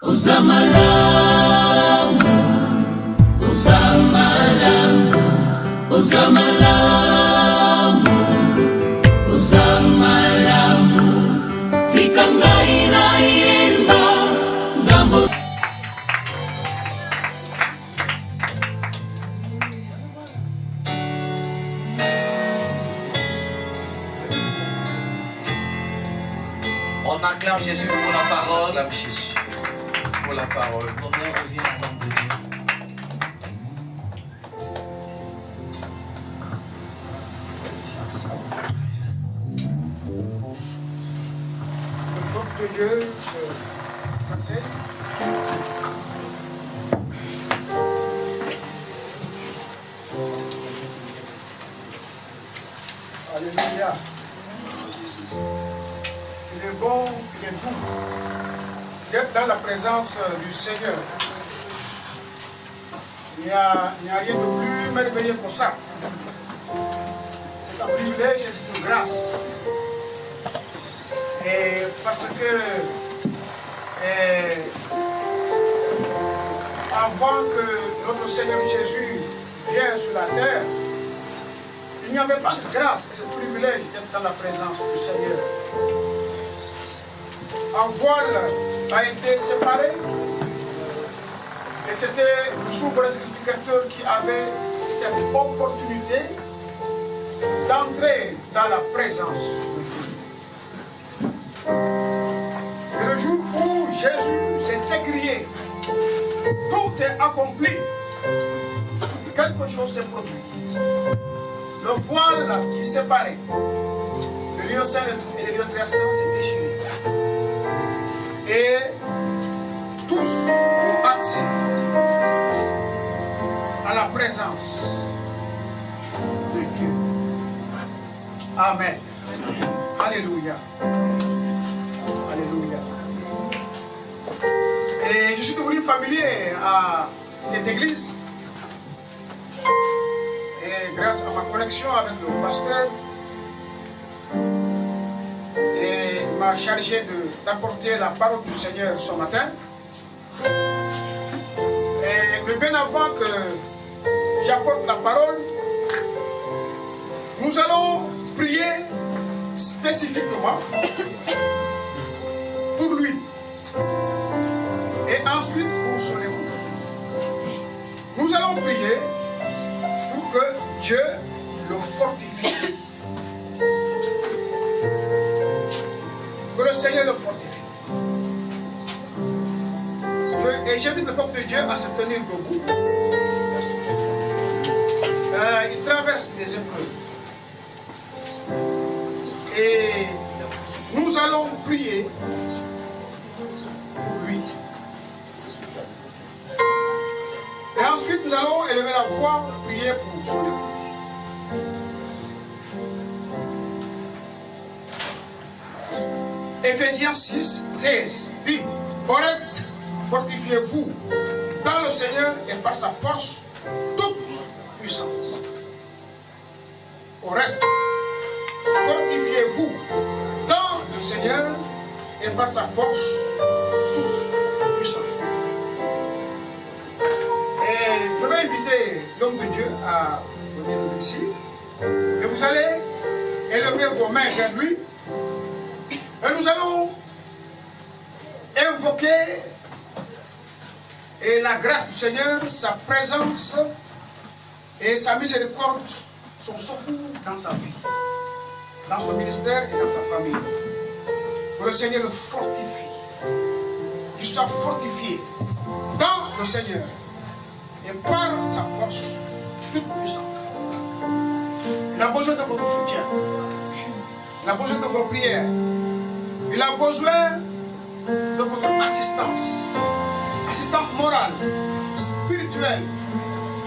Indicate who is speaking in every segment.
Speaker 1: Uzamalamu, uzamalamu, uzamalamu, uzamalamu, tikangaira yemba, zambo.
Speaker 2: On acclame Jésus pour la parole.
Speaker 3: On acclame Jésus pour la parole.
Speaker 2: L'honneur revient à l'homme de Dieu.
Speaker 4: Le peuple de Dieu s'asseye. Alléluia. Il est bon, il est doux d'être dans la présence du Seigneur. Il n'y a rien de plus merveilleux que ça. C'est un privilège et c'est une grâce. Et parce que avant que notre Seigneur Jésus vienne sur la terre, il n'y avait pas cette grâce et ce privilège d'être dans la présence du Seigneur. Un voile a été séparé et c'était le souverain sacrificateur qui avait cette opportunité d'entrer dans la présence de Dieu. Et le jour où Jésus s'est écrié, tout est accompli, quelque chose s'est produit. Le voile qui séparait le lieu saint et le lieu très saint s'est déchiré. Et tous ont accès à la présence de Dieu. Amen. Alléluia. Alléluia. Et je suis devenu familier à cette église. Et grâce à ma connexion avec le pasteur, et il m'a chargé d'apporter la parole du Seigneur ce matin. Mais bien avant que j'apporte la parole, nous allons prier spécifiquement pour lui et ensuite pour son épouse. Nous allons prier pour que Dieu le fortifie. Que le Seigneur le fortifie. Et j'invite le peuple de Dieu à se tenir debout. Il traverse des épreuves. Et nous allons prier pour lui. Et ensuite, nous allons élever la voix pour prier pour son épouse. Éphésiens 6, 16 dit: au reste, fortifiez-vous dans le Seigneur et par sa force toute puissance. Au reste, fortifiez-vous dans le Seigneur et par sa force toute puissance. Et je vais inviter l'homme de Dieu à venir ici. Et vous allez élever vos mains vers lui. Et nous allons invoquer la grâce du Seigneur, sa présence et sa miséricorde, son secours dans sa vie, dans son ministère et dans sa famille. Que le Seigneur le fortifie, qu'il soit fortifié dans le Seigneur et par sa force toute puissante. Il a besoin de votre soutien, il a besoin de vos prières, il a besoin de votre assistance. Assistance morale, spirituelle,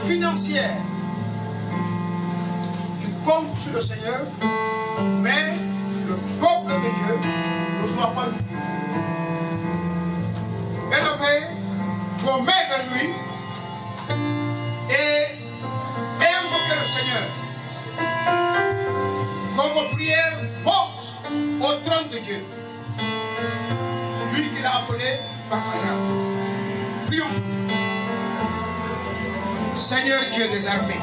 Speaker 4: financière. Il compte sur le Seigneur, mais le peuple de Dieu ne doit pas l'oublier. Élevez vos mains vers lui et invoquez le Seigneur. Que vos prières montent au trône de Dieu. Lui qui l'a appelé par sa grâce. Prions. Seigneur Dieu des armées,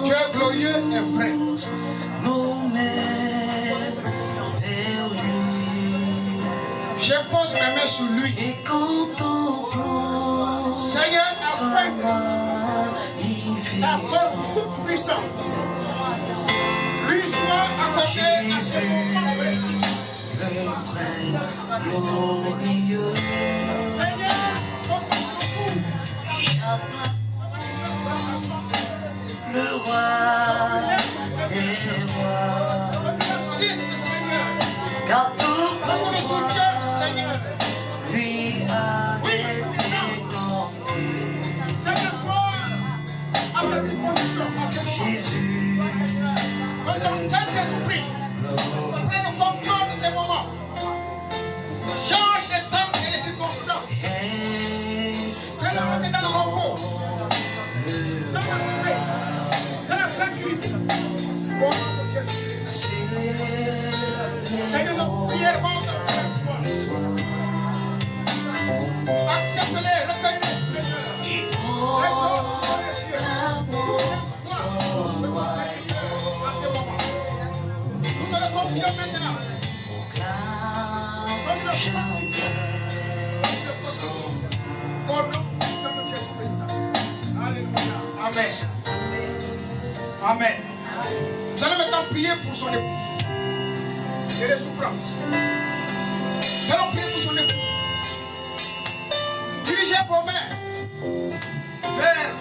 Speaker 4: Dieu glorieux et vrai. Je pose mes mains sur lui. Seigneur, afin que ta force toute puissante lui soit accordée à ce moment précis. Seigneur, notre secours.
Speaker 5: Le roi est roi.
Speaker 4: Assiste, Seigneur.
Speaker 5: Car tout
Speaker 4: Donne le soutien, Seigneur.
Speaker 5: lui a été donné.
Speaker 4: Seigneur, sois à ta disposition à ce moment.
Speaker 5: Jésus,
Speaker 4: Que ton Saint-Esprit prenne le contrôle de ces moments. Change les temps et les circonstances. Fais-le rentrer dans le repos, dans la paix, dans la tranquillité. Au nom de Jésus-Christ. Seigneur, nos prières montent vers toi. Accepte-les, recueille-les, Seigneur. Réponds dans les cieux. De ton serviteur à ce moment. Nous te le confions maintenant. Au nom puissant de Jésus-Christ. Alléluia. Amen. Amen. Nous allons maintenant prier pour son épouse et les souffrances. Nous allons prier pour son épouse. Dirigez vos mains vers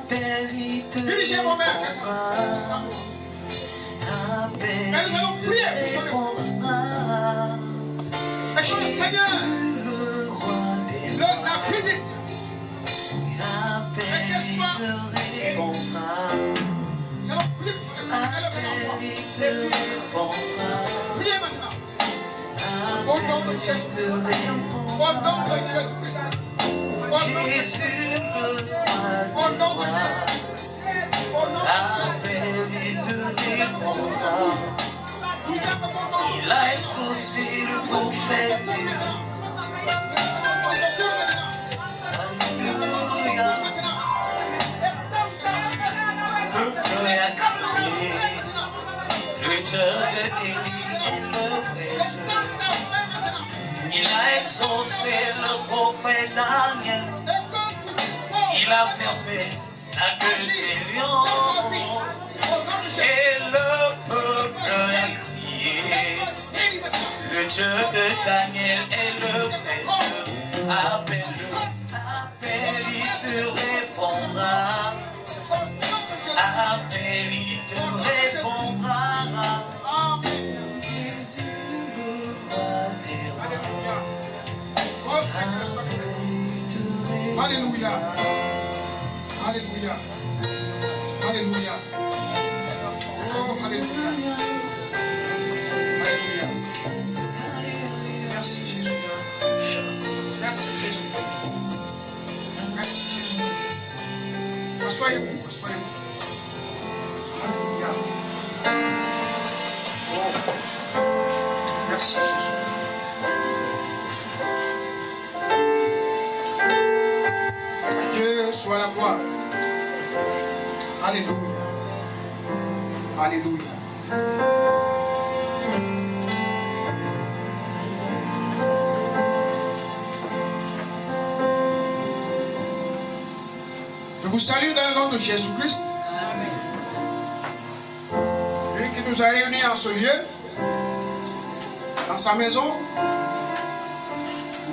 Speaker 4: cette épouse. Dirigez vos mains vers cette épouse. Mais nous allons prier pour son épouse. Et que le Seigneur la visite. Et qu'elle soit guérie. Nous allons prier pour son épouse. Elle est maintenant. Priez maintenant. Au nom de Jésus-Christ. Au nom de Jésus-Christ. Au nom de Jésus-Christ. Au nom de Jésus-Christ. Au nom de Jésus-Christ. Nous aimons ton nom.
Speaker 5: il a exaucé le prophète. Alléluia. Le cœur a crié. Le Dieu de Élie est le vrai Dieu. Il a exaucé le prophète Daniel. Il a fermé la gueule des lions. Et le peuple a crié. Le Dieu de Daniel est le vrai Dieu. Appelle-le, appelle, il te répondra. Appelle, il te répondra. Jésus le roi des rois.
Speaker 4: Oh Seigneur, sois béni. Alléluia. Alléluia. Alléluia. Oh, alléluia. Alléluia. Merci Jésus. Merci Jésus. Merci Jésus. Assoyez-vous, assoyez-vous. Alléluia. Oh. Merci Jésus. Dieu soit la gloire. Alléluia. Alléluia. Je vous salue dans le nom de Jésus-Christ. Lui qui nous a réunis en ce lieu, dans sa maison,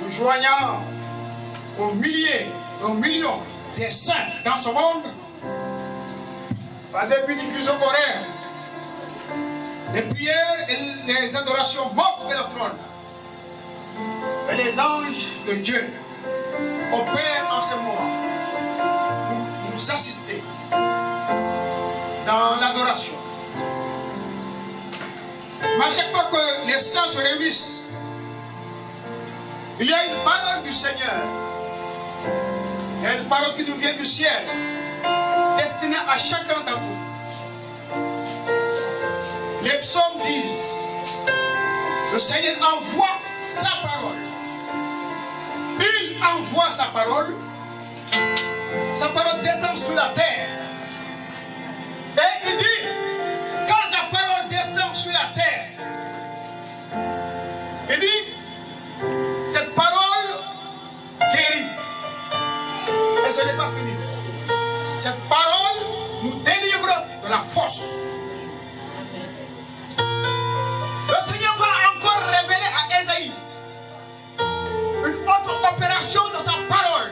Speaker 4: nous joignant aux milliers, aux millions des saints dans ce monde, par des diffusions horaires, les prières et les adorations montent vers le trône. Et les anges de Dieu opèrent en ce moment pour nous assister dans l'adoration. Mais à chaque fois que les saints se réunissent, il y a une parole du Seigneur. Il y a une parole qui nous vient du ciel, destinée à chacun d'entre vous. Les psaumes disent, le Seigneur envoie sa parole sa parole descend sur la terre. Et il dit, quand sa parole descend sur la terre, il dit, cette parole guérit. Et ce n'est pas fini. Cette parole nous délivre de la force. Le Seigneur va encore révéler à Ésaïe une autre opération de sa parole.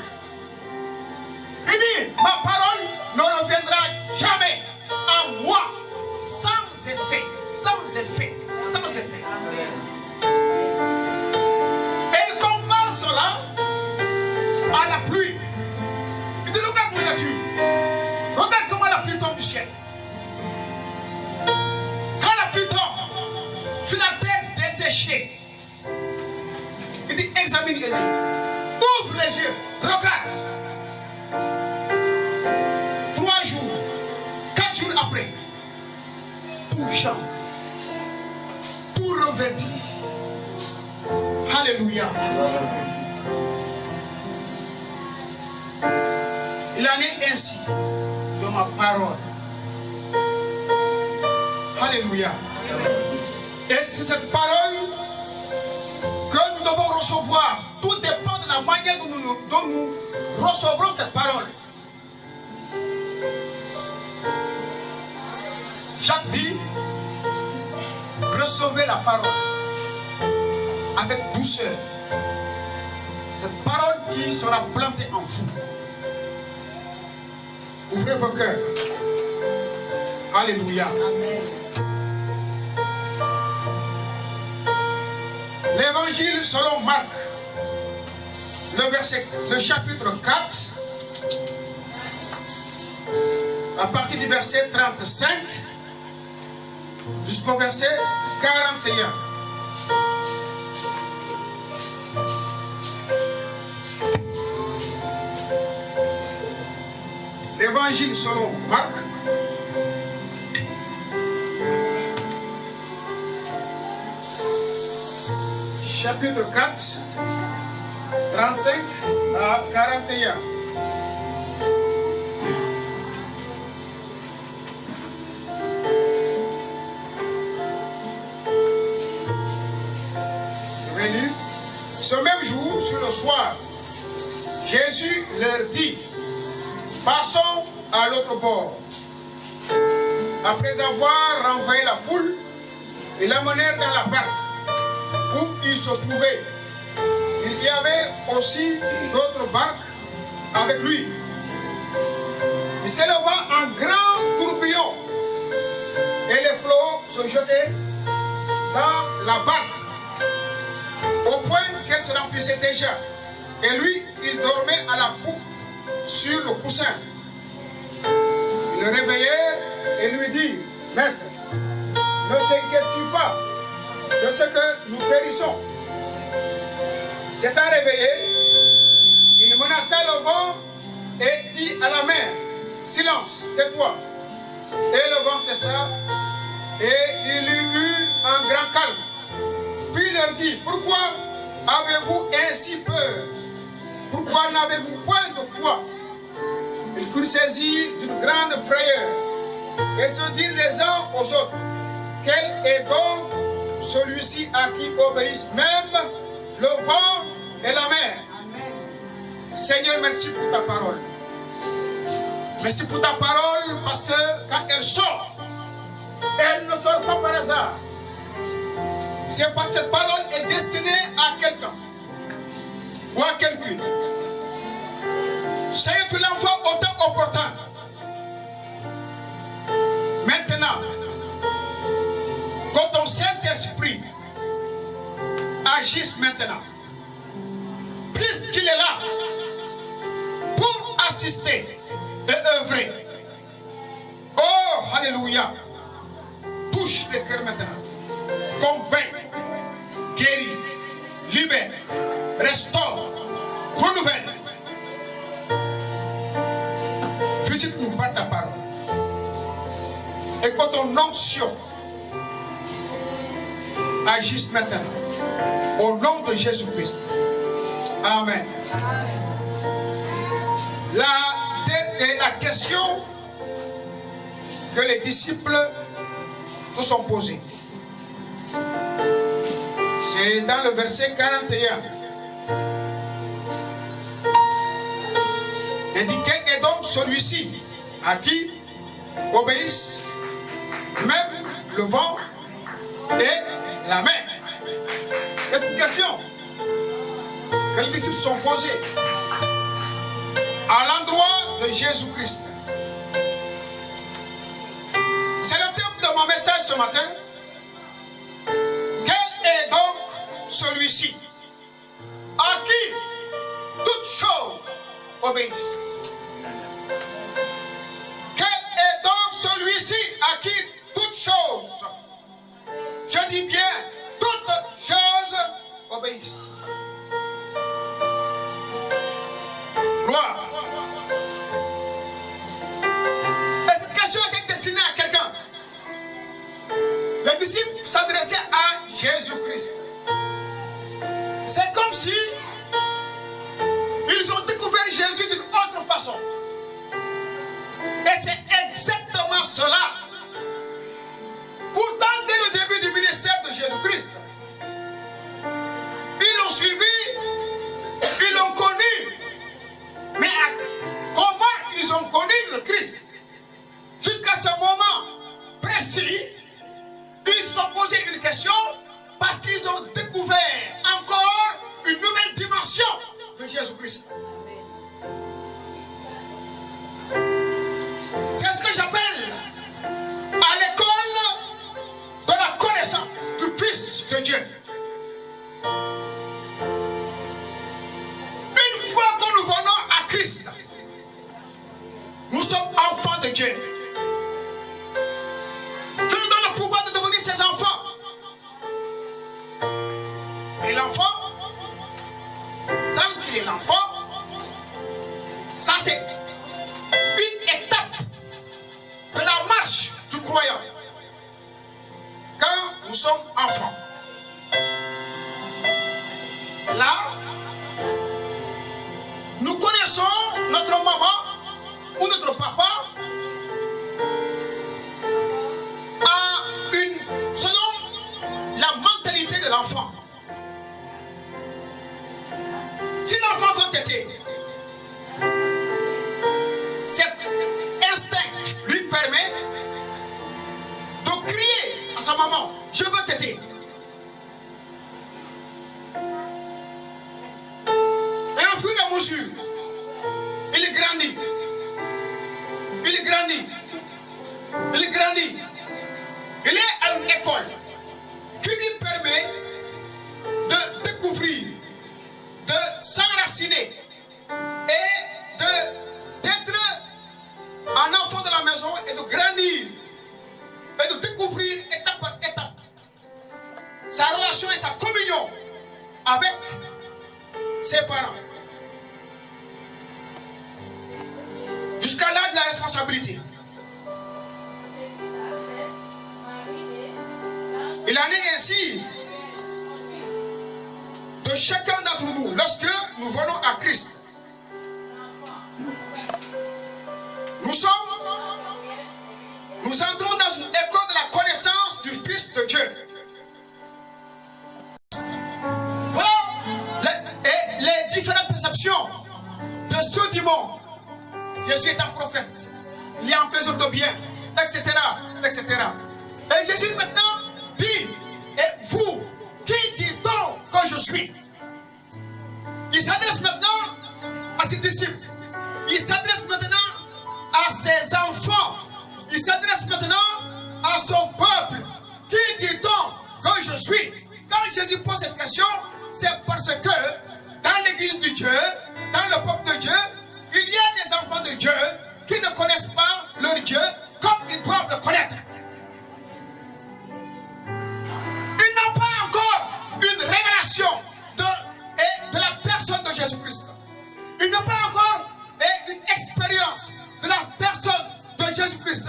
Speaker 4: Il dit, ma parole ne reviendra jamais à moi sans effet, sans effet, sans effet. Et il compare cela à la pluie. Il dit, regarde mon nature. Regarde comment la pluie tombe du ciel. Quand la pluie tombe sur la terre desséchée, il dit, examine Ésaïe. Ouvre les yeux, regarde. 3 jours, 4 jours après, tout change, tout revêtit. Alléluia. Il en est ainsi de ma parole. Alléluia. Et c'est cette parole que nous devons recevoir. Tout dépend de la manière dont nous recevrons cette parole. Jacques dit, recevez la parole avec douceur. Cette parole qui sera plantée en vous. Ouvrez vos cœurs. Alléluia. L'évangile selon Marc, le chapitre 4, à partir du verset 35 jusqu'au verset 41. L'évangile selon Marc, chapitre 4, 35 à 41. Venu, ce même jour, sur le soir, Jésus leur dit, passons à l'autre bord. Après avoir renvoyé la foule, ils l'amenèrent dans la barque où il se trouvait. Il y avait aussi d'autres barques avec lui. Il s'éleva un grand tourbillon et les flots se jetaient dans la barque au point qu'elle se remplissait déjà. Et lui, il dormait à la poupe sur le coussin. Il le réveillait et lui dit, maître, ne t'inquiètes-tu pas de ce que nous périssons? S'étant réveillé, il menaça le vent et dit à la mer, silence, tais-toi. Et le vent cessa et il y eut un grand calme. Puis il leur dit, pourquoi avez-vous ainsi peur? Pourquoi n'avez-vous point de foi? Ils furent saisis d'une grande frayeur et se dirent les uns aux autres, quel est donc celui-ci à qui obéissent même le vent et la mer? Amen. Seigneur, merci pour ta parole. Merci pour ta parole parce que quand elle sort, elle ne sort pas par hasard. C'est parce que cette parole est destinée à quelqu'un ou à quelqu'une. Seigneur, tu l'envoies au temps opportun. Maintenant, que ton Saint-Esprit agisse maintenant, puisqu'il est là pour assister et œuvrer. Oh, alléluia. Touche les cœurs maintenant. Convainc, guérit, libère, restaure, renouvelle. Visite-nous par ta parole. Et que ton onction agisse maintenant. Au nom de Jésus-Christ. Amen. La question que les disciples se sont posées, c'est dans le verset 41. Il dit, quel est donc celui-ci à qui obéissent même le vent et la mer? C'est une question que les disciples se sont posées à l'endroit de Jésus-Christ. C'est le thème de mon message ce matin. Quel est donc celui-ci à qui toutes choses obéissent? Quel est donc celui-ci à qui toutes choses, je dis bien toutes choses, obéissent? Gloire. Et cette question était destinée à quelqu'un. Les disciples s'adressaient à Jésus-Christ. C'est comme si ils ont découvert Jésus d'une autre façon. Et c'est exactement cela. Pourtant, dès le début du ministère de Jésus-Christ, ils l'ont suivi, ils l'ont connu. Mais comment ils ont connu le Christ? Jusqu'à ce moment précis, ils se sont posé une question parce qu'ils ont découvert encore une nouvelle dimension de Jésus-Christ. C'est ce que j'appelle à l'école de la connaissance du Fils de Dieu. Une fois que nous venons à Christ, nous sommes enfants de Dieu. Dieu nous donne le pouvoir de devenir ses enfants. Et l'enfant, tant qu'il est l'enfant, ça c'est une étape de la marche du croyant. Quand nous sommes enfants, là, nous connaissons notre maman ou notre papa selon la mentalité de l'enfant. Si l'enfant veut téter, cet instinct lui permet de crier à sa maman, je veux téter. Et au fur et à mesure, il grandit. Il grandit. Il grandit. Il est à une école qui lui permet de découvrir, de s'enraciner et d'être un enfant de la maison et de grandir et de découvrir étape par étape sa relation et sa communion avec ses parents. Jusqu'à l'âge de la responsabilité. Il en est ainsi de chacun d'entre nous lorsque nous venons à Christ. Nous entrons dans une école de la connaissance du Fils de Dieu. Voilà les différentes perceptions de ceux du monde. Jésus est un prophète, il est un faiseur de bien, etc., etc. Et Jésus maintenant dit, et vous, qui dites donc que je suis? Il s'adresse maintenant à ses disciples, il s'adresse maintenant à ses enfants, il s'adresse maintenant à son peuple. Qui dit donc que je suis? Quand Jésus pose cette question, c'est parce que dans l'église de Dieu, dans le peuple de Dieu, il y a des enfants de Dieu qui ne connaissent pas leur Dieu comme ils doivent le connaître. Ils n'ont pas encore une révélation de la personne de Jésus-Christ. Ils n'ont pas encore une expérience de la personne de Jésus-Christ.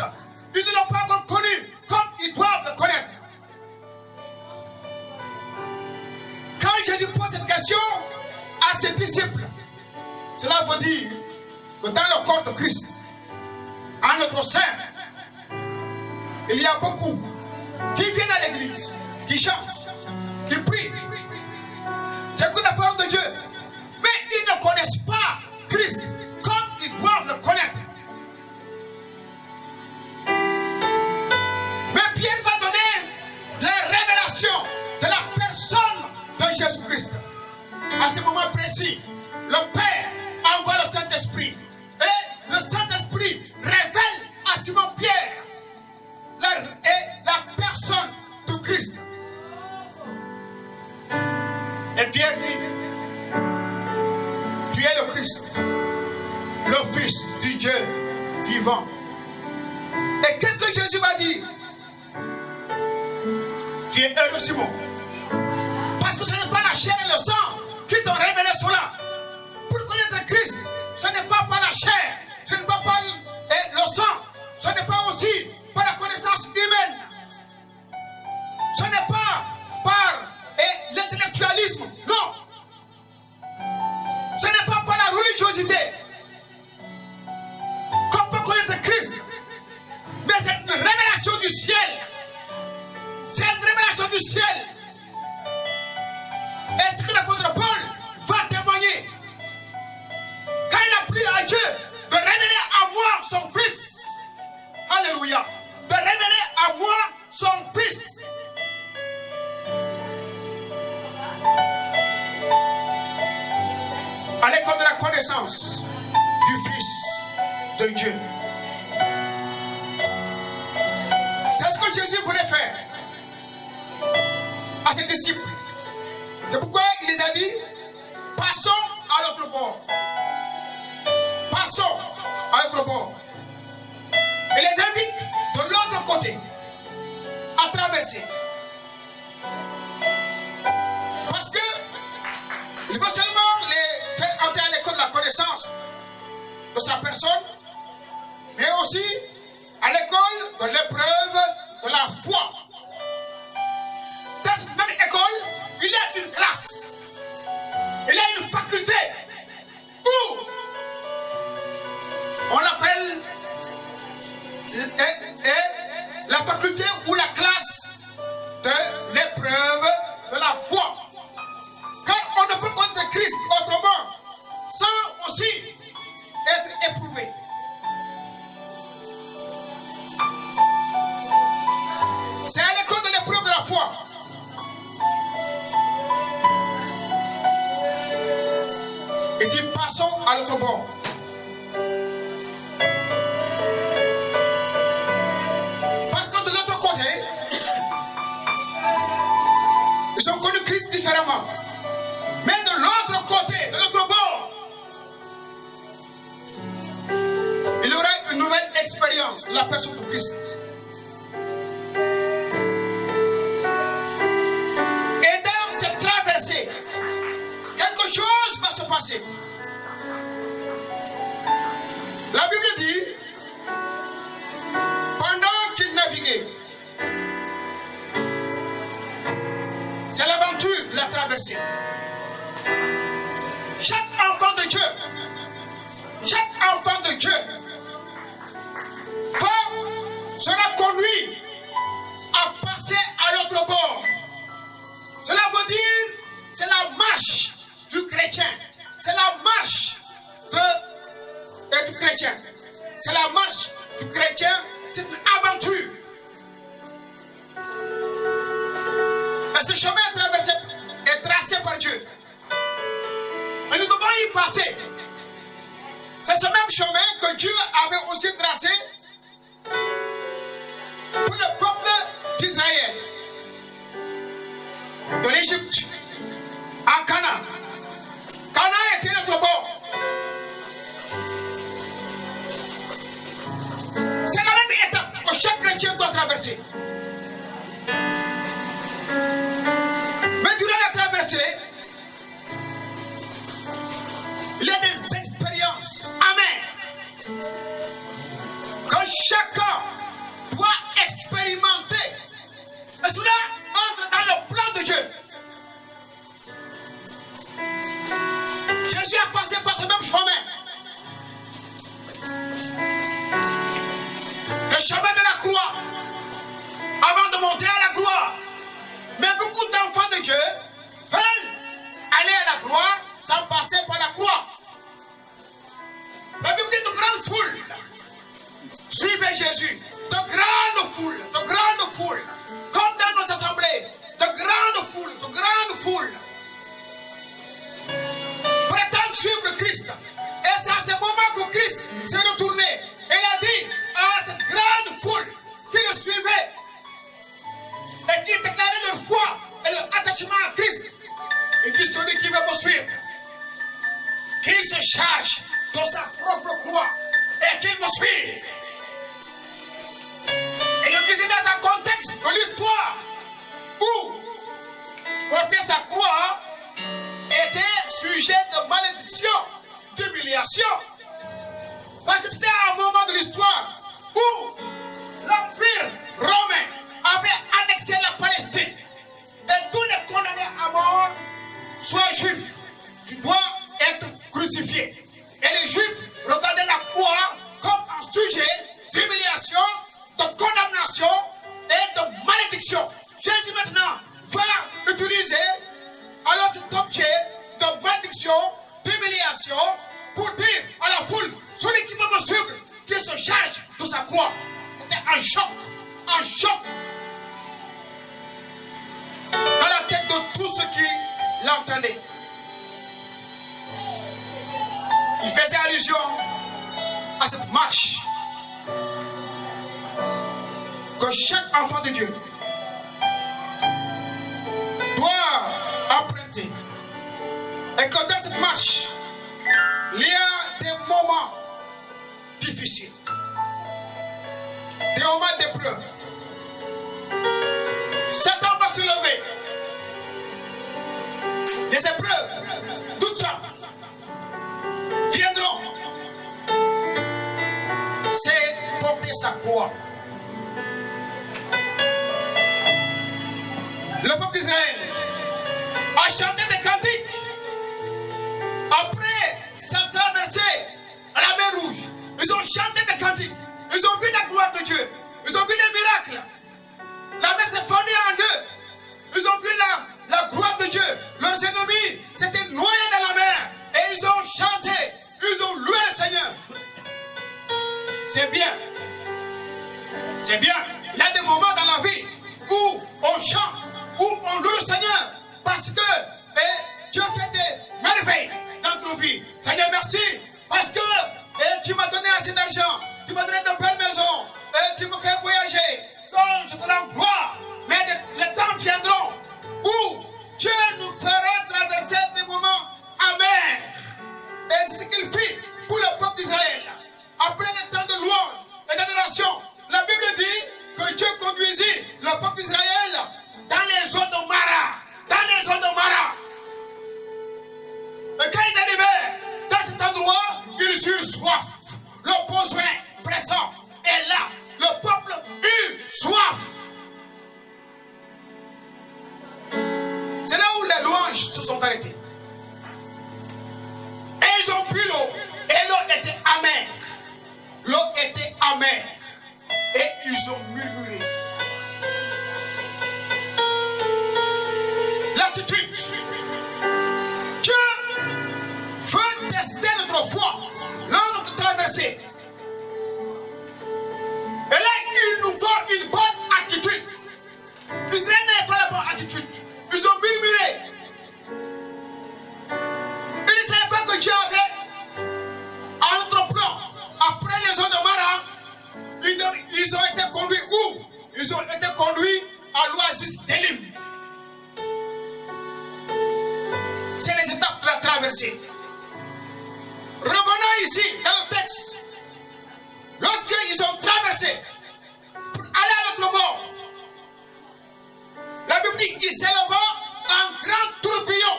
Speaker 4: Ils ne l'ont pas encore connu comme ils doivent le connaître. Quand Jésus pose cette question à ses disciples, disciple, cela veut dire que dans le corps de Christ, en notre sein, il y a beaucoup qui viennent à l'église, qui chantent, qui prient, qui écoutent la parole de Dieu, mais ils ne connaissent pas Christ comme ils doivent le connaître. Mais Pierre va donner la révélation de la personne de Jésus-Christ. À ce moment précis, le Père envoie le Saint-Esprit. Et le Saint-Esprit révèle à Simon-Pierre la personne de Christ. Et Pierre dit, tu es le Christ, le Fils du Dieu vivant. Et qu'est-ce que Jésus va dire? Tu es heureux, Simon. Parce que ce n'est pas la chair et le sang qui t'ont révélé cela. Pour connaître Christ, ce n'est pas par la chair, ce n'est pas par le sang, ce n'est pas aussi par la connaissance humaine. Ce n'est pas par l'intellectualisme, non. Ce n'est pas par la religiosité qu'on peut connaître Christ. Mais c'est une révélation du ciel. C'est une révélation du ciel. Et ce que l'apôtre Paul va témoigner, quand il a pris à Dieu de révéler à moi son Fils. Alléluia. De révéler à moi son Fils. À l'école de la connaissance du Fils de Dieu. C'est ce que Jésus voulait faire à ses disciples. C'est pourquoi il les a dit, passons à l'autre bord. Passons à l'autre bord. Et les invite de l'autre côté à traverser. Parce que il veut seulement les faire entrer à l'école de la connaissance de sa personne, mais aussi à l'école de l'épreuve de la foi. Dans cette même école, il y a une classe, il y a une faculté où on l'appelle la faculté ou la classe de l'épreuve de la foi. Car on ne peut connaître Christ autrement sans aussi être éprouvé. C'est à l'école de l'épreuve de la foi. Et dit, passons à l'autre bord. Parce que de l'autre côté, ils ont connu Christ différemment. Mais de l'autre côté, de l'autre bord, il y aura une nouvelle expérience de la personne de Christ. Et dans cette traversée, quelque chose va se passer. La Bible dit, pendant qu'il naviguait, c'est l'aventure de la traversée. Chaque enfant de Dieu sera conduit à passer à l'autre bord. Cela veut dire, c'est la marche du chrétien. C'est la marche du chrétien. C'est la marche du chrétien, c'est une aventure. Et ce chemin est tracé par Dieu. Et nous devons y passer. C'est ce même chemin que Dieu avait aussi tracé pour le peuple d'Israël. De l'Égypte à Canaan. Canaan était notre bord. C'est la même étape que chaque chrétien doit traverser. Mais durant la traversée, il y a des expériences. Amen. Que chacun doit expérimenter. Et cela entre dans le plan de Dieu. Jésus a passé par ce même chemin. Le chemin de la croix. Avant de monter à la gloire. Mais beaucoup d'enfants de Dieu veulent aller à la gloire sans passer par la croix. La Bible dit de grandes foules. Suivez Jésus. De grandes foules. De grandes foules. Comme dans nos assemblées. De grandes foules. De grandes foules. Prétendent suivre Christ. Et c'est à ce moment que Christ s'est retourné. Et il a dit à cette grande foule qui le suivait et qui déclarait leur foi et leur attachement à Christ. Il dit celui qui veut me suivre, qu'il se charge de sa propre croix et qu'il me suive. Et il disait dans un contexte de l'histoire où porter sa croix était sujet de malédiction, d'humiliation. Parce que c'était un moment de l'histoire où l'Empire romain avait annexé la Palestine. Et tous les condamnés à mort, soit juifs, tu dois être crucifié. Et les juifs regardaient la croix comme un sujet d'humiliation, de condamnation et de malédiction. Jésus maintenant va utiliser alors cet objet de malédiction, d'humiliation, pour dire à la foule, celui qui veut me suivre, qu'il se charge de sa croix. C'était un choc dans la tête de tous ceux qui l'entendaient. Il faisait allusion à cette marche que chaque enfant de Dieu doit emprunter. Et que dans cette marche, il y a des moments difficiles, des moments d'épreuve. Satan va se lever. Des épreuves, toutes sortes, viendront. C'est porter sa croix. Le peuple d'Israël a chanté des cantiques. Après sa traversée à la mer Rouge, ils ont chanté des cantiques. Ils ont vu la gloire de Dieu. Ils ont vu les miracles. La mer s'est fondue en deux. Ils ont vu la gloire de Dieu. Leurs ennemis s'étaient noyés dans la mer. Et ils ont chanté. Ils ont loué le Seigneur. C'est bien. C'est bien. Il y a des moments dans la vie où on chante, où on loue le Seigneur. Parce que Dieu fait des merveilles dans notre vie. Seigneur, merci. Parce que tu m'as donné assez d'argent. Tu m'as donné de belles maisons. Tu me fais voyager. Donc, je te rends gloire. Mais les temps viendront où Dieu nous fera traverser des moments amers. Et c'est ce qu'il fit pour le peuple d'Israël. Après les temps de louange et d'adoration, la Bible dit que Dieu conduisit le peuple d'Israël dans les eaux de Mara. Dans les eaux de Mara. Et quand ils arrivaient dans cet endroit, ils eurent soif. Le besoin pressant est là. Le peuple eut soif. C'est là où les louanges se sont arrêtées. Et ils ont bu l'eau. Et l'eau était amère. L'eau était amère. Et ils ont murmuré. L'attitude. Dieu veut tester notre foi lors de notre traversée. Et là, il nous faut une bonne attitude. Israël n'avait pas la bonne attitude. Ils ont murmuré. Ils ne savaient pas que Dieu avait un autre plan. Après les eaux de Mara, ils ont été conduits où? Ils ont été conduits à l'oasis d'Élim. C'est les étapes de la traversée. Revenons ici dans le texte. Lorsqu'ils ont traversé pour aller à l'autre bord, la Bible dit qu'il s'éleva un grand tourbillon.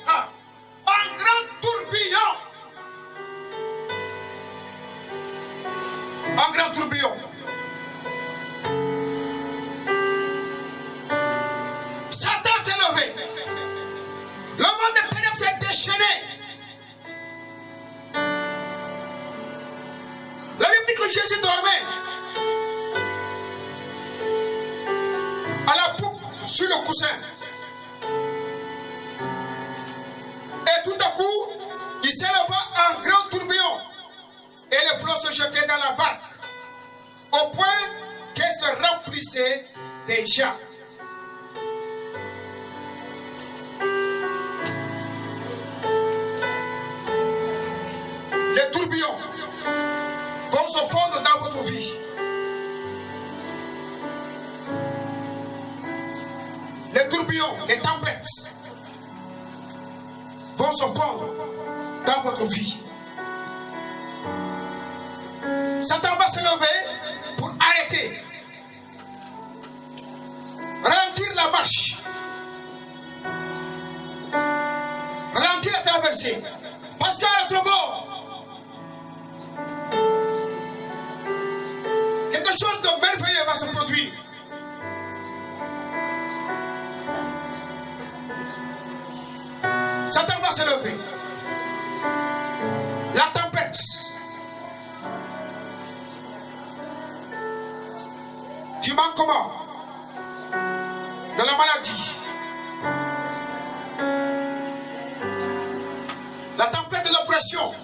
Speaker 4: Un grand tourbillon. Un grand tourbillon. Satan s'est levé. Le monde des ténèbres s'est déchaîné. Jésus dormait à la poupe sur le coussin. Et tout à coup, il s'éleva un grand tourbillon et les flots se jetaient dans la barque au point qu'elle se remplissait déjà. Les tourbillons vont se fondre dans votre vie. Les tourbillons, les tempêtes vont se fondre dans votre vie. Satan va se lever pour arrêter, ralentir la marche, ralentir la traversée. Parce qu'à l'autre bord, quelque chose de merveilleux va se produire. Satan va se lever. La tempête. Du manquement. De la maladie. La tempête de l'oppression.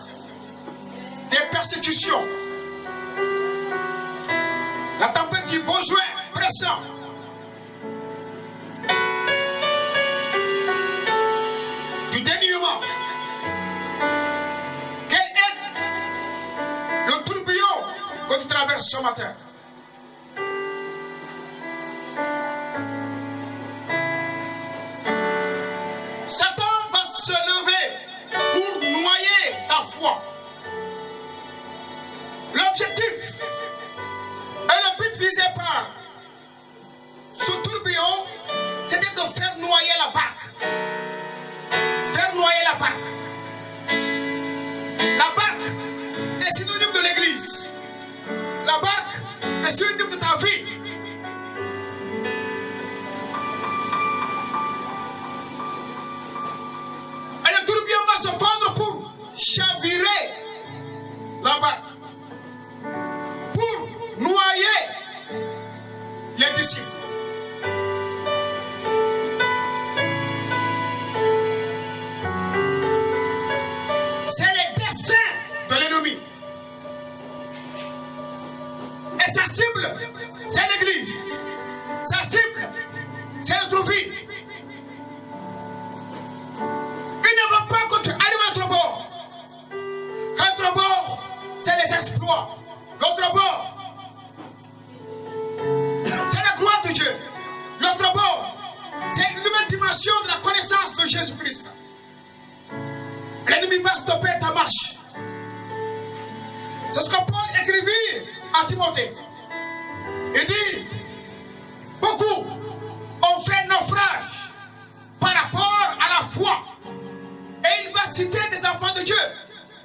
Speaker 4: Des persécutions. La tempête du besoin pressant. Du dénuement. Quel est le tourbillon que tu traverses ce matin? Satan va se lever pour noyer ta foi. L'objectif et le but visé par ce tourbillon, c'était de faire noyer la barque. Faire noyer la barque. La barque est synonyme de l'église. La barque est synonyme de ta vie. Et le tourbillon va se fondre pour chavirer la barque. Pour noyer les disciples. C'est les desseins de l'ennemi. Et sa cible, c'est l'église. Sa cible, c'est notre vie. Il ne va pas que tu arrives à l'autre bord. L'autre bord, c'est les exploits. L'autre bord, c'est la gloire de Dieu. L'autre bord, c'est une nouvelle dimension de la connaissance de Jésus-Christ. L'ennemi va stopper ta marche. C'est ce que Paul écrivit à Timothée. Il dit, beaucoup ont fait naufrage par rapport à la foi. Et il va citer des enfants de Dieu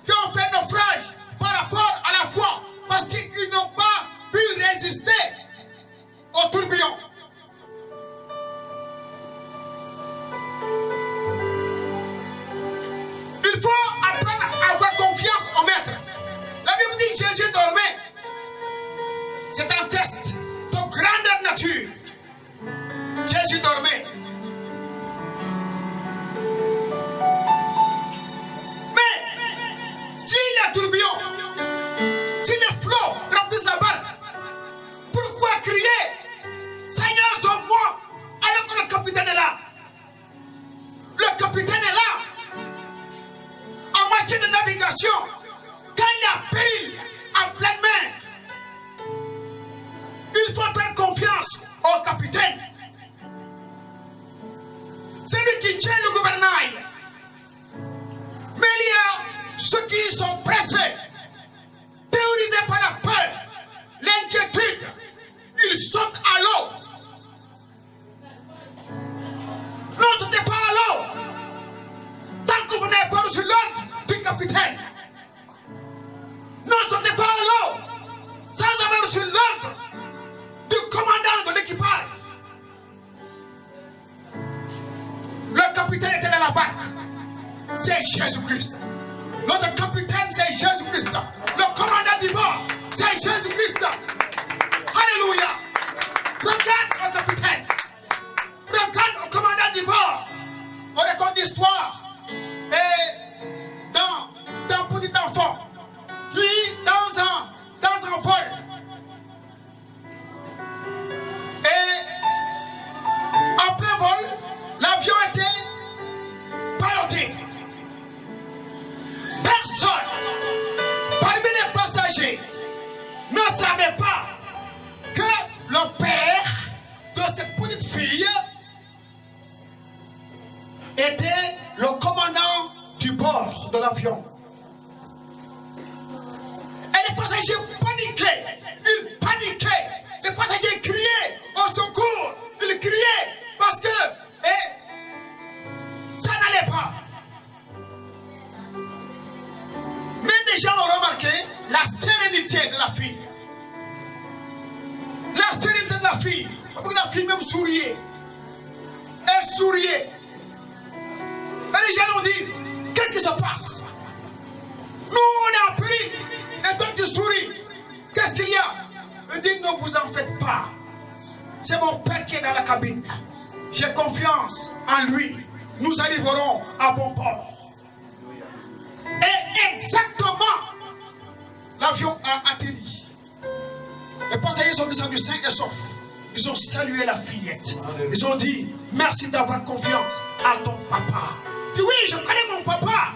Speaker 4: qui ont fait naufrage par rapport à la foi. Parce qu'ils n'ont pas pu résister au tourbillon. Il faut apprendre à avoir confiance en maître. La Bible dit que Jésus dormait. C'est un test de grandeur nature. Jésus dormait. Mais si les tourbillons, si les flots remplissent la barque, pourquoi crier Seigneur, sauve-moi, alors que le capitaine est là? Le capitaine est là. En matière de navigation, quand il y a péril en pleine mer, il faut faire confiance au capitaine. C'est lui qui tient le gouvernail. Mais il y a ceux qui sont pressés, terrorisés par la peur, l'inquiétude. Ils sautent à l'eau. Non, sautez pas à l'eau. Tant que vous n'avez pas reçu l'ordre du capitaine. Non, sautez pas à l'eau. Sans avoir reçu l'ordre du commandant de l'équipage. Le capitaine était dans la barque. C'est Jésus-Christ. Notre capitaine, c'est Jésus-Christ. Le commandant du bord, c'est Jésus-Christ. Alléluia. Regarde au capitaine. Regarde au commandant du bord. On raconte l'histoire. Et dans petit enfant, lui, dans un vol. Et en plein vol, l'avion était ballotté. Personne, parmi les passagers, ne savait pas que le père de cette petite fille était le commandant du bord de l'avion. Et les passagers paniquaient. Ils paniquaient. Les passagers criaient au secours. Ils criaient parce que ça n'allait pas. Mais des gens ont remarqué la sérénité de la fille. La sérénité de la fille. La fille même souriait. Elle souriait. Et les gens ont dit, qu'est-ce qui se passe? Nous, on est en péril. Et toi, tu souris. Qu'est-ce qu'il y a? Il dit, ne vous en faites pas. C'est mon père qui est dans la cabine. J'ai confiance en lui. Nous arriverons à bon port. Et exactement, l'avion a atterri. Les passagers sont descendus sains et saufs. Ils ont salué la fillette. Ils ont dit, merci d'avoir confiance à ton papa. Puis oui, je connais mon papa.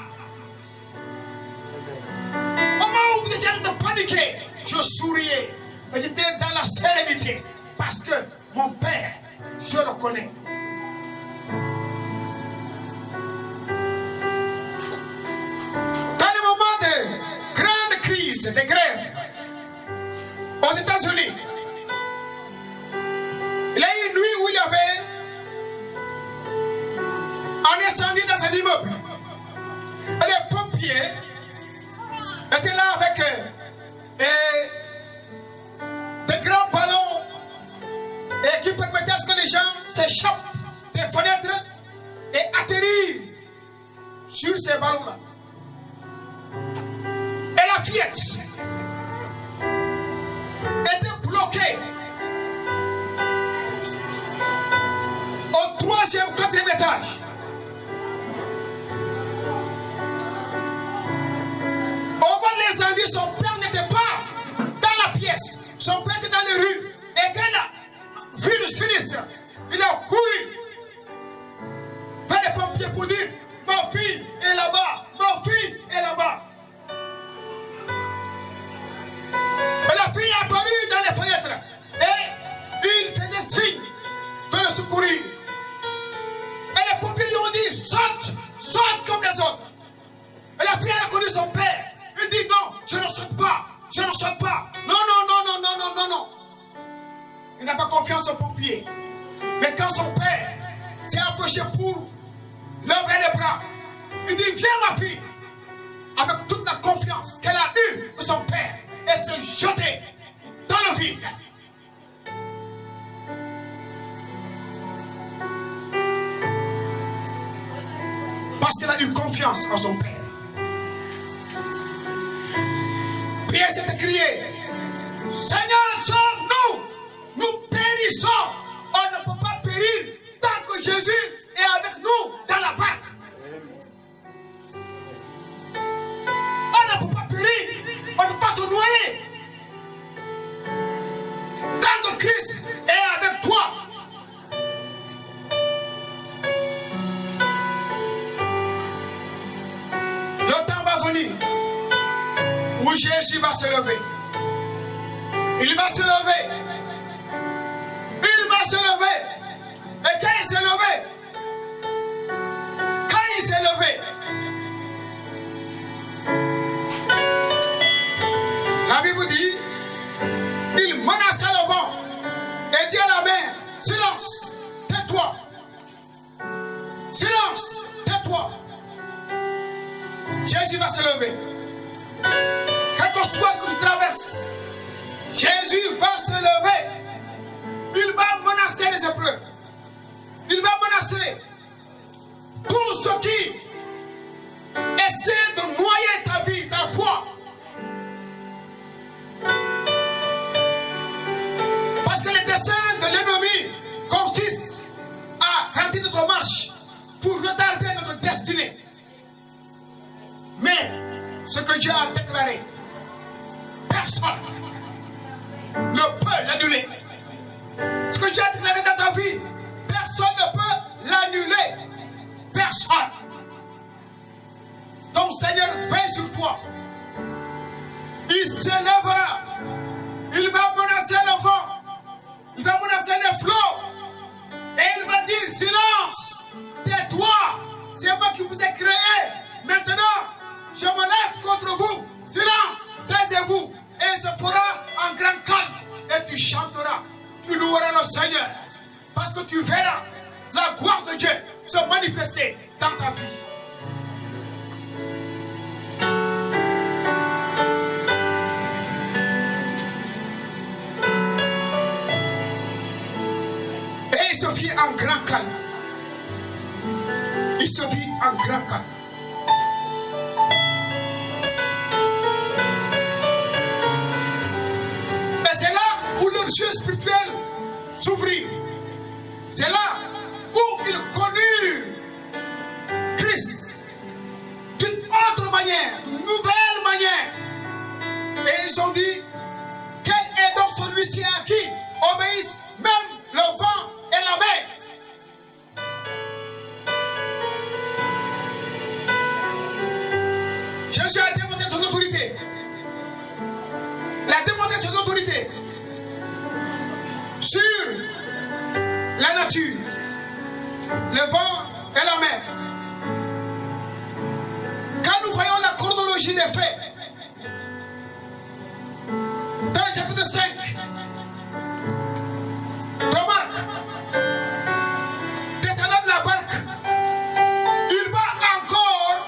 Speaker 4: Au moment où vous étiez en train de paniquer, je souriais. Mais j'étais dans la sérénité. Parce que mon père, je le connais. Dans les moments de grande crise, de grève, aux États-Unis, il y a eu une nuit où il y avait un incendie dans un immeuble. Et les pompiers étaient là avec des grands ballons et qui permettaient à ce que les gens s'échappent des fenêtres et atterrissent sur ces ballons-là. Et la fillette était bloquée au 3e ou 4e étage. Au bord de l'incendie, son père n'était pas dans la pièce. Son père était dans les rues. Et quand il a vu le sinistre, il a couru vers les pompiers pour dire, ma fille est là-bas, ma fille est là-bas. Et la fille est apparue dans les fenêtres. Et il faisait signe de le secourir. Et les pompiers lui ont dit, saute, saute comme les autres. Et la fille a reconnu son père. Il dit, non, je ne saute pas, je ne saute pas. Non, non, non, non, non, non, non, non. Il n'a pas confiance aux pompiers. Mais quand son père s'est approché pour lever les bras, il dit, viens ma fille. Avec toute la confiance qu'elle a eue de son père. Et s'est jetée dans le vide. Parce qu'elle a eu confiance en son père. Puis elle s'est criée, Seigneur, sauve-nous! Nous périssons! On ne peut pas périr tant que Jésus est avec nous dans la barque. On ne peut pas périr, on ne peut pas se noyer. Tant que Christ est avec toi. Le temps va venir où Jésus va se lever. Il va se lever. Il va se lever. Et quand il s'est levé, la Bible dit, il menaça le vent et dit à la mer, silence, tais-toi. Silence, tais-toi. Jésus va se lever. Quel que soit ce que tu traverses, Jésus va se lever. Il va menacer les épreuves. Il va menacer tout ce qui essaie de noyer ta vie, ta foi. Mais ce que Dieu a déclaré, personne ne peut l'annuler. Ce que Dieu a déclaré dans ta vie, personne ne peut l'annuler. Personne. Ton Seigneur veille sur toi. Il s'élèvera. Il va menacer le vent. Il va menacer les flots. Et il va dire, silence, tais-toi. C'est moi qui vous ai créé. Maintenant, je me lève contre vous. Silence, taisez-vous. Et il se fera en grand calme. Et tu chanteras. Tu loueras le Seigneur. Parce que tu verras la gloire de Dieu se manifester dans ta vie. Et il se vit en grand calme. Il se vit en grand calme. Et c'est là où leurs yeux spirituels s'ouvrirent. C'est là où ils connurent Christ d'une autre manière, d'une nouvelle manière. Et ils ont dit, quel est donc celui-ci à qui obéissent même le vent et la mer? Jésus a démontré son autorité. Il a démontré son autorité sur la nature, le vent et la mer. Quand nous voyons la chronologie des faits, dans le chapitre 5 de Marc, descendant de la barque, il va encore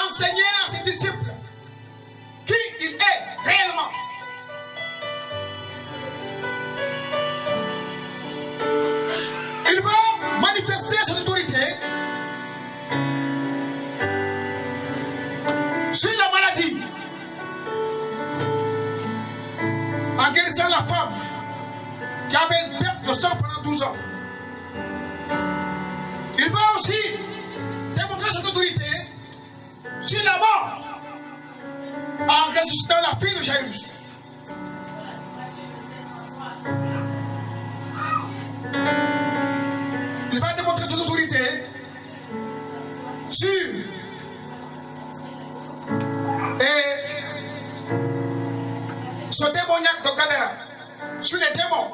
Speaker 4: enseigner à ses disciples qui il est réellement. Il va manifester son autorité sur la maladie, en guérissant la femme qui avait une perte de sang pendant 12 ans. Il va aussi démontrer son autorité sur la mort, en ressuscitant la fille de Jairus. Il va démontrer son autorité sur ce démoniaque de Gadara, sur les démons.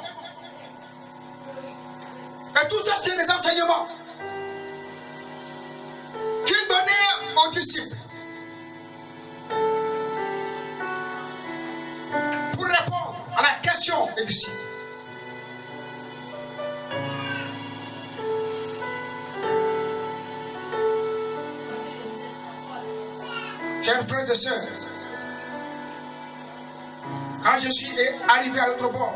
Speaker 4: Et tout ça, c'est des enseignements qu'il donnait aux disciples pour répondre à la question des disciples. Chers frères et sœurs, quand je suis arrivé à l'autre bord,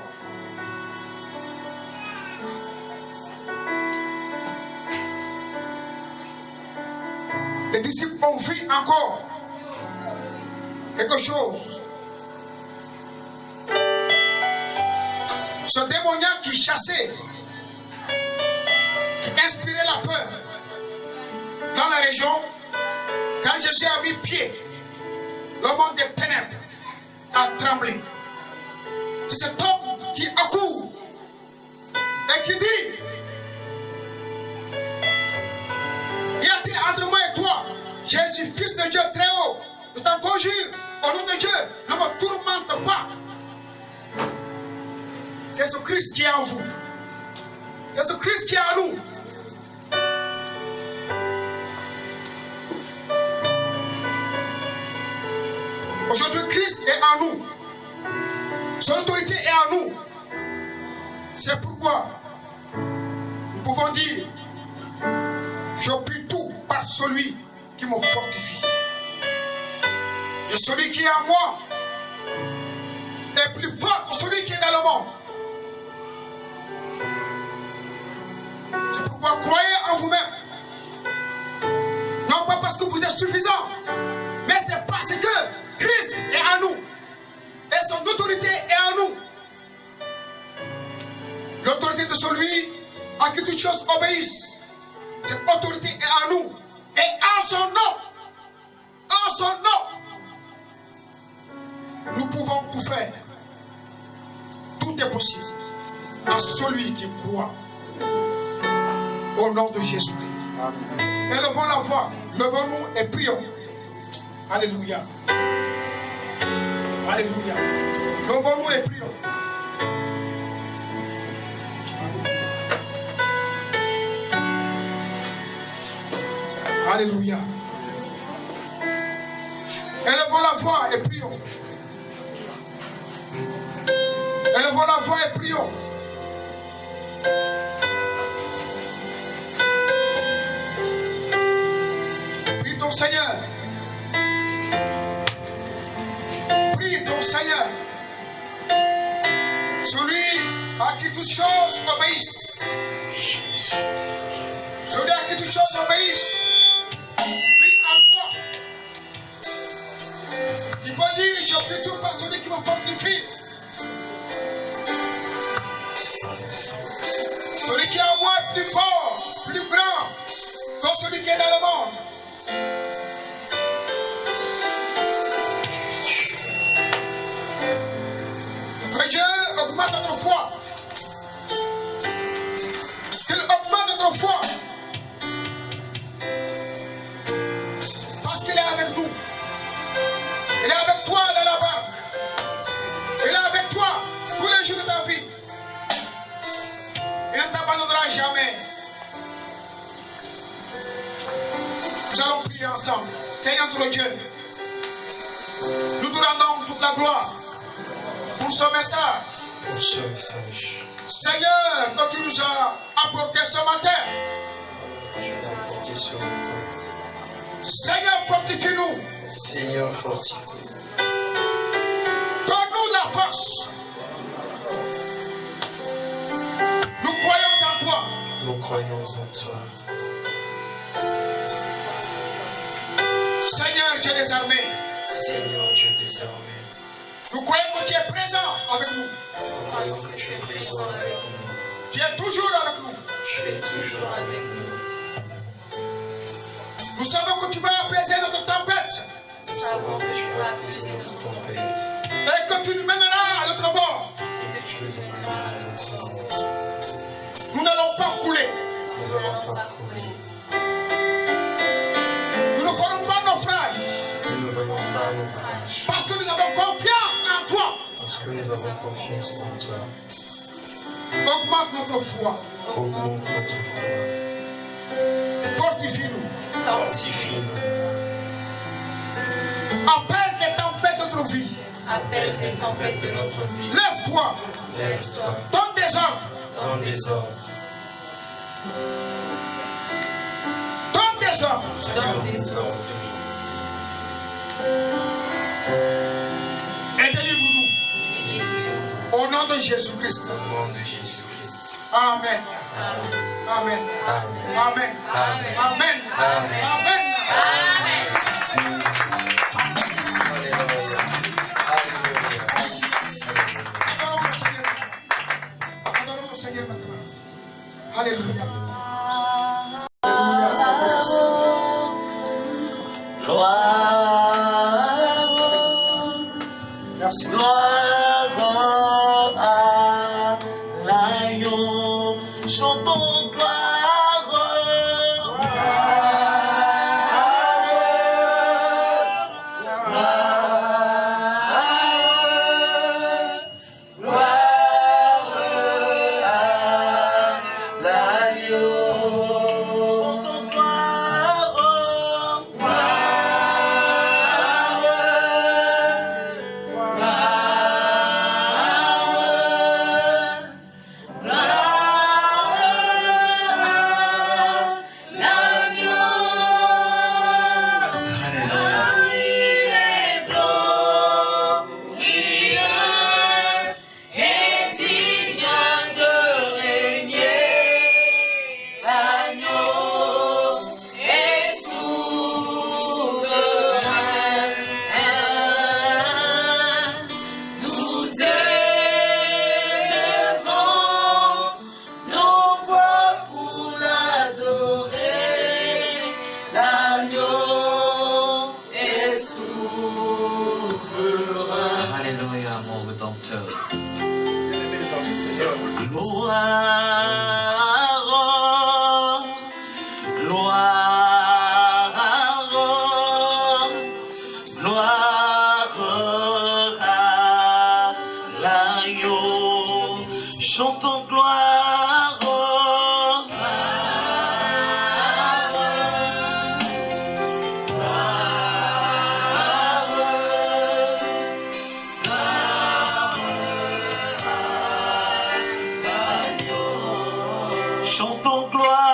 Speaker 4: les disciples ont vu encore quelque chose. Ce démoniaque qui chassait, qui inspirait la peur dans la région, quand Jésus a mis pied, le monde des ténèbres a tremblé. C'est cet homme qui accourt et qui dit, y a-t-il entre moi et toi, Jésus, fils de Dieu très haut, je t'en conjure, au nom de Dieu, ne me tourmente pas. C'est ce Christ qui est en vous. C'est ce Christ qui est en nous. Aujourd'hui, Christ est en nous. Son autorité est en nous. C'est pourquoi nous pouvons dire, je puis tout par celui qui me fortifie. Et celui qui est en moi est plus fort que celui qui est dans le monde. C'est pourquoi croyez en vous-même. Non pas parce que vous êtes suffisant, mais c'est parce que Christ est en nous. Et son autorité est en nous. L'autorité de celui à qui toutes choses obéissent. Cette autorité est en nous. Et en son nom, pouvons tout faire. Tout est possible à celui qui croit. Au nom de Jésus-Christ. Élevons la voix, levons-nous et prions. Alléluia. Alléluia. Levons-nous et prions. Alléluia. Élevons la voix et prions. Élevons la voix et prions. Prie ton Seigneur. Prie ton Seigneur. Celui à qui toutes choses obéissent. Celui à qui toutes choses obéissent. Prie en toi. Il peut dire, je prie tout par celui qui me fortifie. Celui qui est en moi plus fort, plus grand que celui qui est dans le monde. Que Dieu augmente notre foi. Qu'il augmente notre foi. Parce qu'il est avec nous. Il est avec toi dans la barque. Il est avec toi tous les jours de ta vie. Il ne t'abandonnera jamais. Nous allons prier ensemble. Seigneur notre Dieu, nous te rendons toute la gloire pour ce message. Seigneur, que tu nous as apporté ce matin. Seigneur, fortifie-nous.
Speaker 3: Seigneur, fortifie.
Speaker 4: Donne-nous la force. Nous croyons en toi.
Speaker 3: Nous croyons en toi.
Speaker 4: Seigneur, Dieu des armées.
Speaker 3: Seigneur, Dieu des armées.
Speaker 4: Nous croyons que tu es présent avec nous.
Speaker 3: Nous croyons que tu es présent avec nous.
Speaker 4: Tu es toujours avec nous.
Speaker 3: Tu es toujours avec nous.
Speaker 4: Nous savons que tu vas apaiser notre tempête.
Speaker 3: Nous savons que tu vas apaiser notre tempête.
Speaker 4: Et que tu nous mèneras à l'autre bord.
Speaker 3: Et que tu nous emmèneras à l'autre bord.
Speaker 4: Nous n'allons pas couler.
Speaker 3: Nous n'allons pas couler.
Speaker 4: Nous ne ferons pas naufrage.
Speaker 3: Nous ne voyons pas naufrage.
Speaker 4: Parce que nous avons confiance en toi.
Speaker 3: Parce que nous avons confiance en toi.
Speaker 4: Augmente notre foi.
Speaker 3: Augmente notre foi.
Speaker 4: Fortifie-nous.
Speaker 3: Fortifie-nous.
Speaker 4: Apaise les tempêtes de notre vie.
Speaker 5: Apaise les tempêtes de notre vie.
Speaker 4: Lève-toi.
Speaker 3: Lève-toi.
Speaker 4: Donne des ordres.
Speaker 3: Donne des ordres.
Speaker 4: Donne des ordres.
Speaker 5: Donne des ordres.
Speaker 4: Et délivre-nous. Au nom de Jésus-Christ.
Speaker 3: Au nom de Jésus-Christ.
Speaker 4: Amen. Amen.
Speaker 3: Amen.
Speaker 4: Amen.
Speaker 3: Amen.
Speaker 4: Amen.
Speaker 3: Amen.
Speaker 4: Amen.
Speaker 3: Alléluia. Alléluia.
Speaker 4: Adorons le Seigneur. Adorons le Seigneur maintenant. Alléluia. Alléluia. Seigneur, Seigneur. Merci.
Speaker 6: Gloire à l'agneau, chantons gloire.
Speaker 5: Gloire
Speaker 6: gloire à l'agneau. Chantons gloire. Chantons gloire.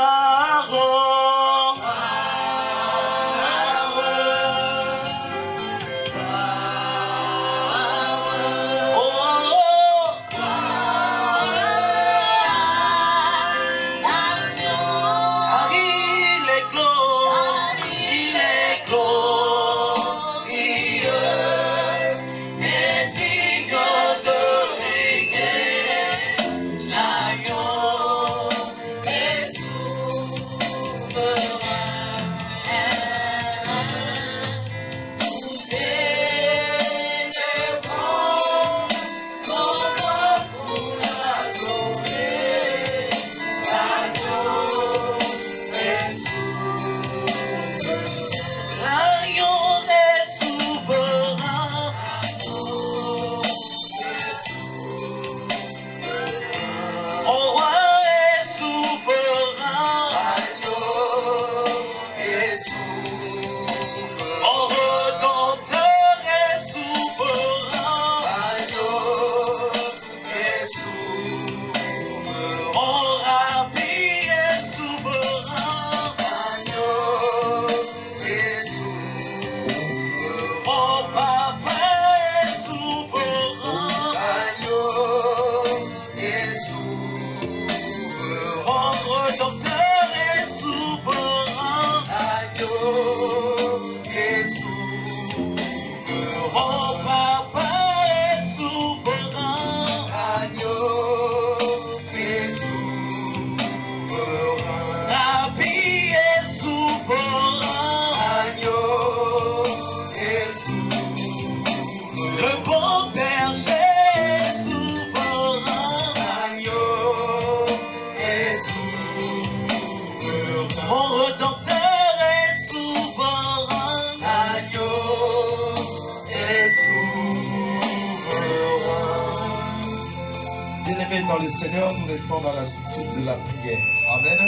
Speaker 7: Dans le Seigneur, nous restons dans la suite de la prière. Amen.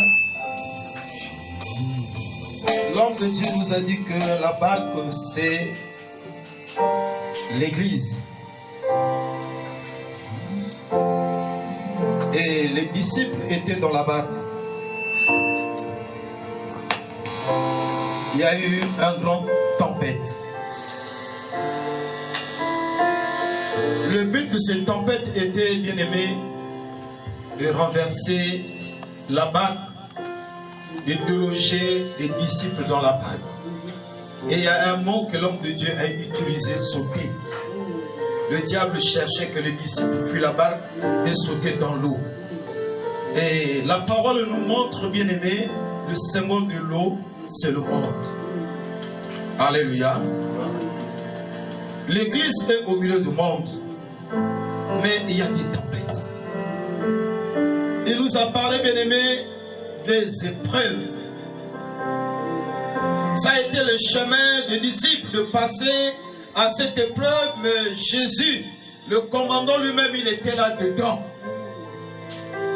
Speaker 7: L'homme de Dieu nous a dit que la barque, c'est l'église. Et les disciples étaient dans la barque. Il y a eu une grande tempête. Le but de cette tempête était, bien aimé, de renverser la barque, de déloger les disciples dans la barque. Et il y a un mot que l'homme de Dieu a utilisé, sauter. Le diable cherchait que les disciples fuient la barque et sautaient dans l'eau. Et la parole nous montre, bien aimé, le symbole de l'eau, c'est le monde. Alléluia. L'église est au milieu du monde, mais il y a des tempêtes. Il nous a parlé, bien aimé, des épreuves. Ça a été le chemin des disciples de passer à cette épreuve, mais Jésus, le commandant lui-même, il était là-dedans.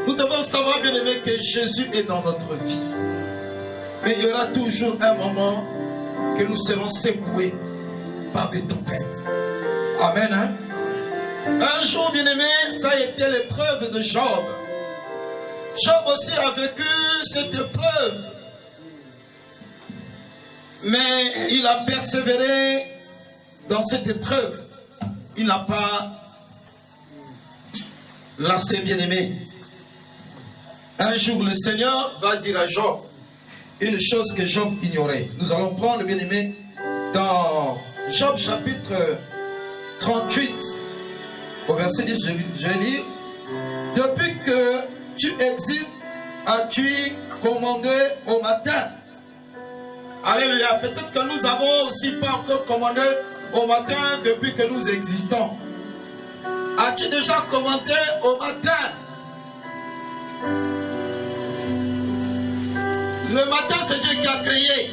Speaker 7: Nous devons savoir, bien aimé, que Jésus est dans notre vie. Mais il y aura toujours un moment que nous serons secoués par des tempêtes. Amen. Hein? Un jour, bien aimé, ça a été l'épreuve de Job. Job aussi a vécu cette épreuve. Mais il a persévéré dans cette épreuve. Il n'a pas lassé, bien aimé. Un jour, le Seigneur va dire à Job une chose que Job ignorait. Nous allons prendre, bien aimé, dans Job chapitre 38, au verset 10, je vais lire. Depuis que tu existes, as-tu commandé au matin? Alléluia. Peut-être que nous n'avons aussi pas encore commandé au matin depuis que nous existons. As-tu déjà commandé au matin? Le matin, c'est Dieu qui a créé.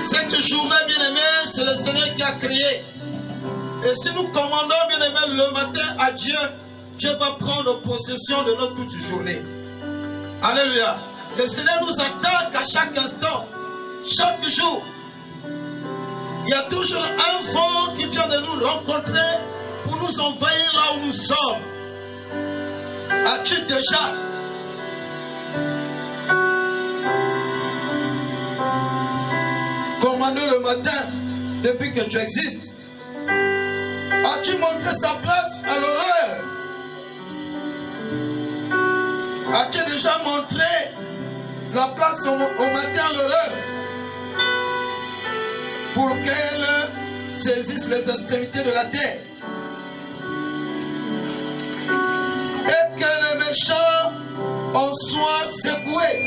Speaker 7: Cette journée, bien-aimé, c'est le Seigneur qui a créé. Et si nous commandons, bien-aimé, le matin à Dieu, Dieu va prendre possession de notre toute journée. Alléluia. Le Seigneur nous attaque à chaque instant, chaque jour. Il y a toujours un vent qui vient de nous rencontrer pour nous envahir là où nous sommes. As-tu déjà commandé le matin depuis que tu existes? As-tu montré sa place à l'horreur? As-tu déjà montré la place au matin à l'horreur pour qu'elle saisisse les extrémités de la terre et que les méchants en soient secoués?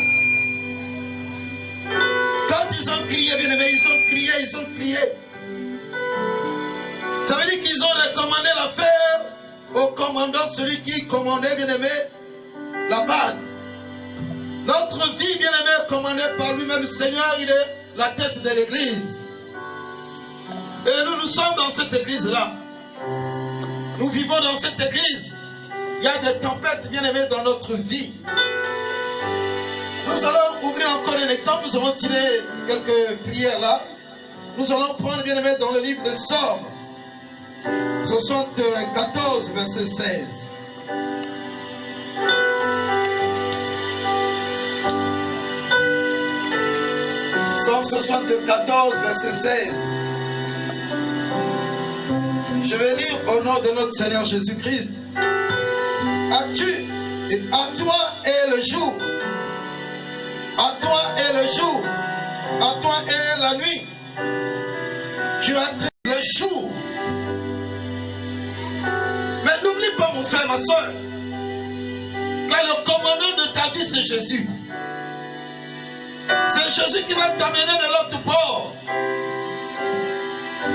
Speaker 7: Quand ils ont crié, bien aimé, ils ont crié. Ça veut dire qu'ils ont recommandé l'affaire au commandant, celui qui commandait, bien aimé, la barque. Notre vie, bien aimé, commandée par lui-même, Seigneur, il est la tête de l'église. Et nous sommes dans cette église-là. Nous vivons dans cette église. Il y a des tempêtes, bien aimées, dans notre vie. Nous allons ouvrir encore un exemple. Nous allons tirer quelques prières là. Nous allons prendre, bien aimé, dans le livre de Psaume 74, verset 16. Psaume 74, verset 16. Je vais lire au nom de notre Seigneur Jésus-Christ. As-tu, et à toi est le jour. À toi est le jour. À toi est la nuit. Tu as créé le jour. Mais n'oublie pas, mon frère, ma soeur, que le commandant de ta vie, c'est Jésus. C'est Jésus qui va t'amener de l'autre bord.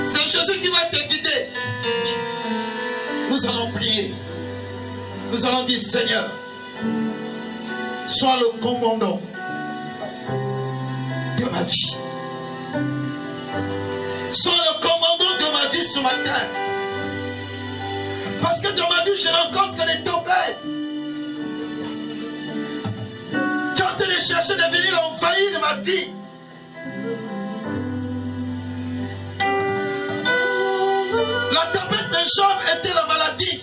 Speaker 7: C'est Jésus qui va te guider. Nous allons prier. Nous allons dire, Seigneur, sois le commandant de ma vie. Sois le commandant de ma vie ce matin. Parce que dans ma vie, je rencontre que des tempêtes. Quand elle est cherchée de venir envahir ma vie. La tempête de Job était la maladie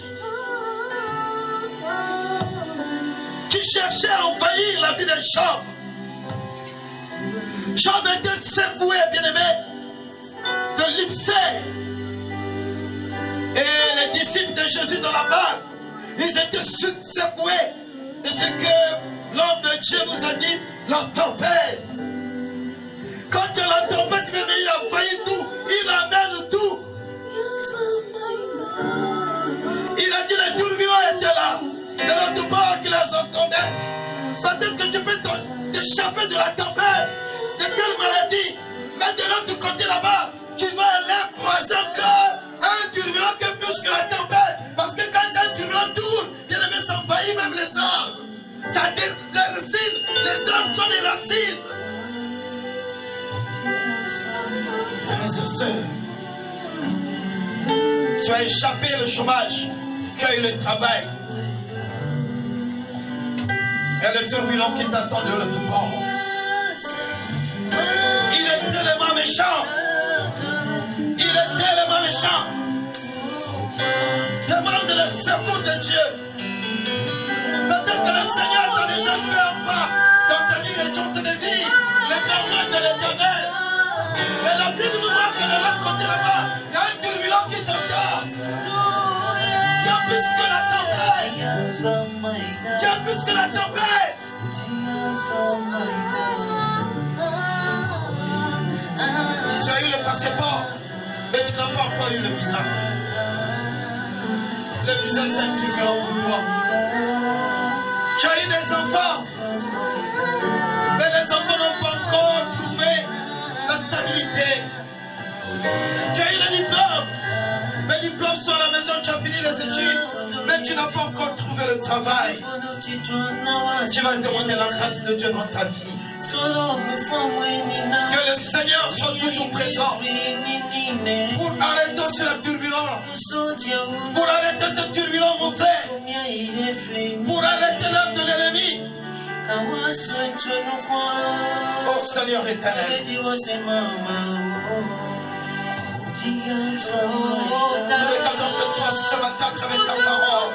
Speaker 7: qui cherchait à envahir la vie de Job. Job était secoué, bien-aimé, de l'ipsée. Et les disciples de Jésus dans la barque, ils étaient secoués de ce que l'homme de Dieu nous a dit, la tempête. Quand il y a la tempête, bien aimé, il a envahi tout, il amène tout. Il a dit les tourbillons étaient là, de l'autre bord qui les entendait. Peut-être que tu peux t'échapper de la tempête, de quelle maladie, mais de l'autre côté là-bas, tu vas aller croiser encore un turbulent qui est plus que la tempête. Parce que quand un turbulent tourne, il s'envahit même les arbres. Ça a des racines, les arbres ont des racines. Frères et sœurs, tu as échappé le chômage, tu as eu le travail. Et le turbulent qui t'attend de l'autre bord. Il est tellement méchant. Il est tellement méchant. Demande le secours de Dieu. Peut-être que le Seigneur t'a déjà fait un pas dans ta vie, les jours de vie, les gardes de l'Éternel. Mais la Bible nous montre que de l'autre côté là-bas, il y a un turbulent qui t'attend. Qui a plus que la tempête. Qui a plus que la tempête. Tu as eu le passeport, mais tu n'as pas encore eu le visa. Le visa, c'est un turbulent pour toi. Tu as eu des enfants, mais les enfants n'ont pas encore trouvé la stabilité. Tu as eu le diplôme, mes diplômes sont à la maison, tu as fini les études, mais tu n'as pas encore trouvé le travail. Tu vas demander la grâce de Dieu dans ta vie. Que le Seigneur soit toujours présent pour arrêter la turbulence, pour arrêter cette turbulence, mon frère, pour arrêter l'œuvre de l'ennemi. Oh Seigneur éternel, nous regardons que toi ce matin à travers ta parole.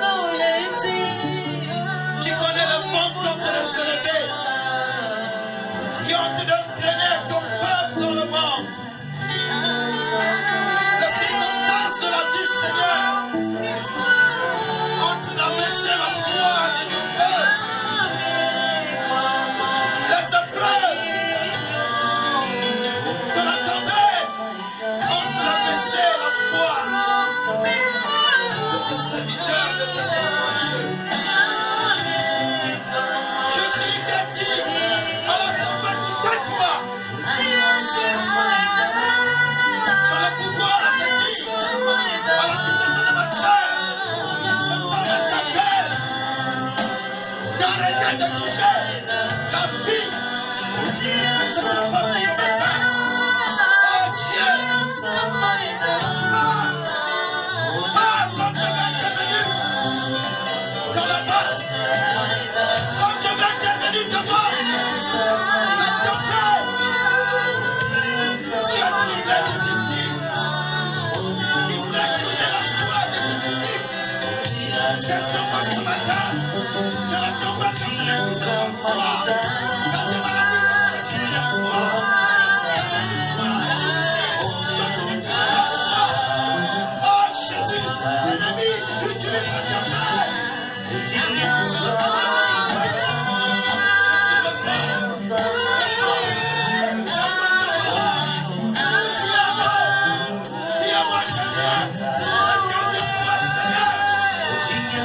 Speaker 7: Tu connais le vent qui ont de se lever, qui ont d'entraîner ton peuple dans le monde. Les circonstances de la vie, Seigneur, ont abaissé la foi de ton peuple. Les épreuves de la tempête ont abaissé la foi de tes serviteurs, de tes enfants, Dieu. Je suis celui qui a dit à la tempête, tais-toi. Tu as le pouvoir de dire à la situation de ma soeur, le femme s'appelle, d'arrêter de toucher la vie de cette femme ce matin. Oh Dieu, comme je vais intervenir dans la base, comme je vais intervenir devant la tempête, tu as trouvé tes disciples, il voulait trouver la foi de tes disciples. Quels sont ce matin de la tempête qui ont donné la foi, dans des maladies qui ont donné la foi, dans les histoires, des disciples qui ont donné la foi. Oh Jésus, l'ennemi utilise la tempête. Je suis le Dis-moi, Seigneur, regarde-moi, Seigneur. Oh Jésus,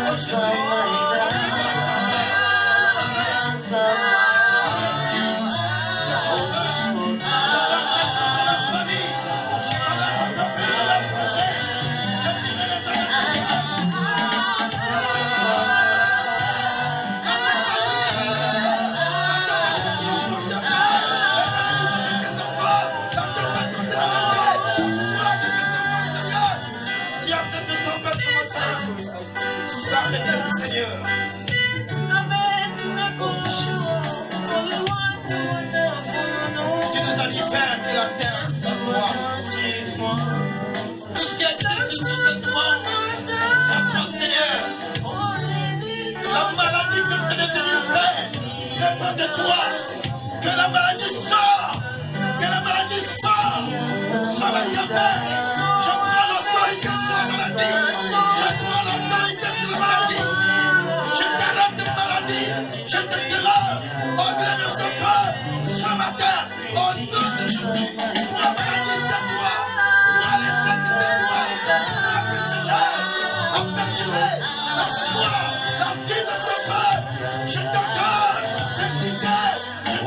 Speaker 7: Seigneur. Tu nous as dit, Père, que la terre soit toi. Tout ce qui existe sur cette monde, c'est toi, Seigneur. La maladie qui est en train de devenir Père, c'est pas de toi. Que la maladie sort. Que la maladie sort. Sois la Père. Je prends l'autorité sur la maladie. Je prends l'autorité sur la maladie. Je t'arrête de maladie. Je te dérobe au-delà de ce peuple ce matin. Au nom de Jésus. La maladie de toi. Toi l'échec de toi. La Seigneur a perturbé la foi, la vie de ce peuple. Je t'ordonne de quitter. Je t'ordonne de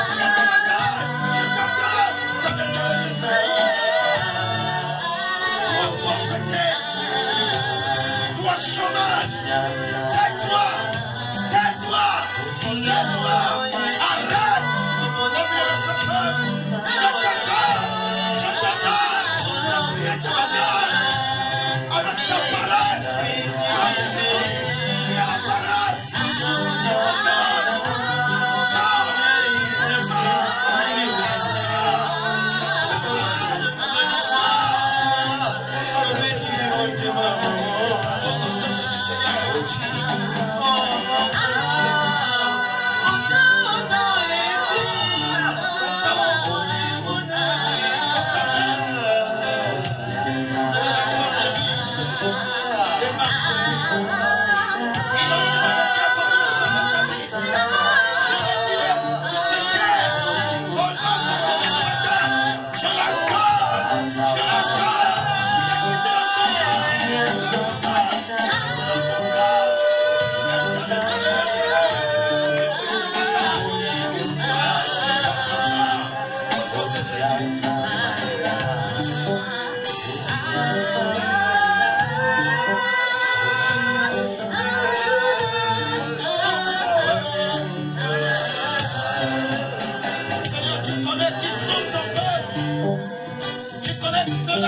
Speaker 7: prier de ma gueule. Je t'ordonne de venir les Israélites.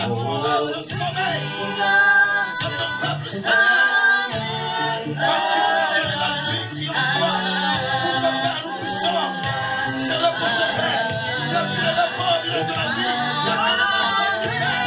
Speaker 6: toi le sommeil de ton peuple, Seigneur. Quand tu nous as donné la vie qui est en toi, pour que Père nous puissions se lever pour te faire, depuis le repos de la vie, la connaissance du Père.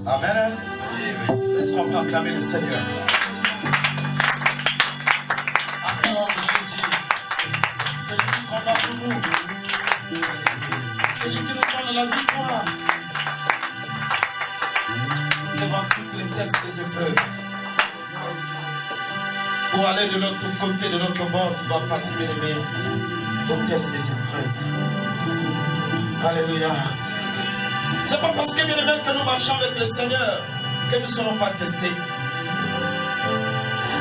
Speaker 7: Amen. Est-ce qu'on peut acclamer le Seigneur? Acclamons Jésus. C'est lui qui combat pour nous. C'est lui qui nous donne la victoire devant toutes les tests et les épreuves. Pour aller de l'autre côté, de l'autre bord, tu vas passer, bien aimé, au test des épreuves. Alléluia. C'est pas parce que, bien aimé, que nous marchons avec le Seigneur que nous ne serons pas testés.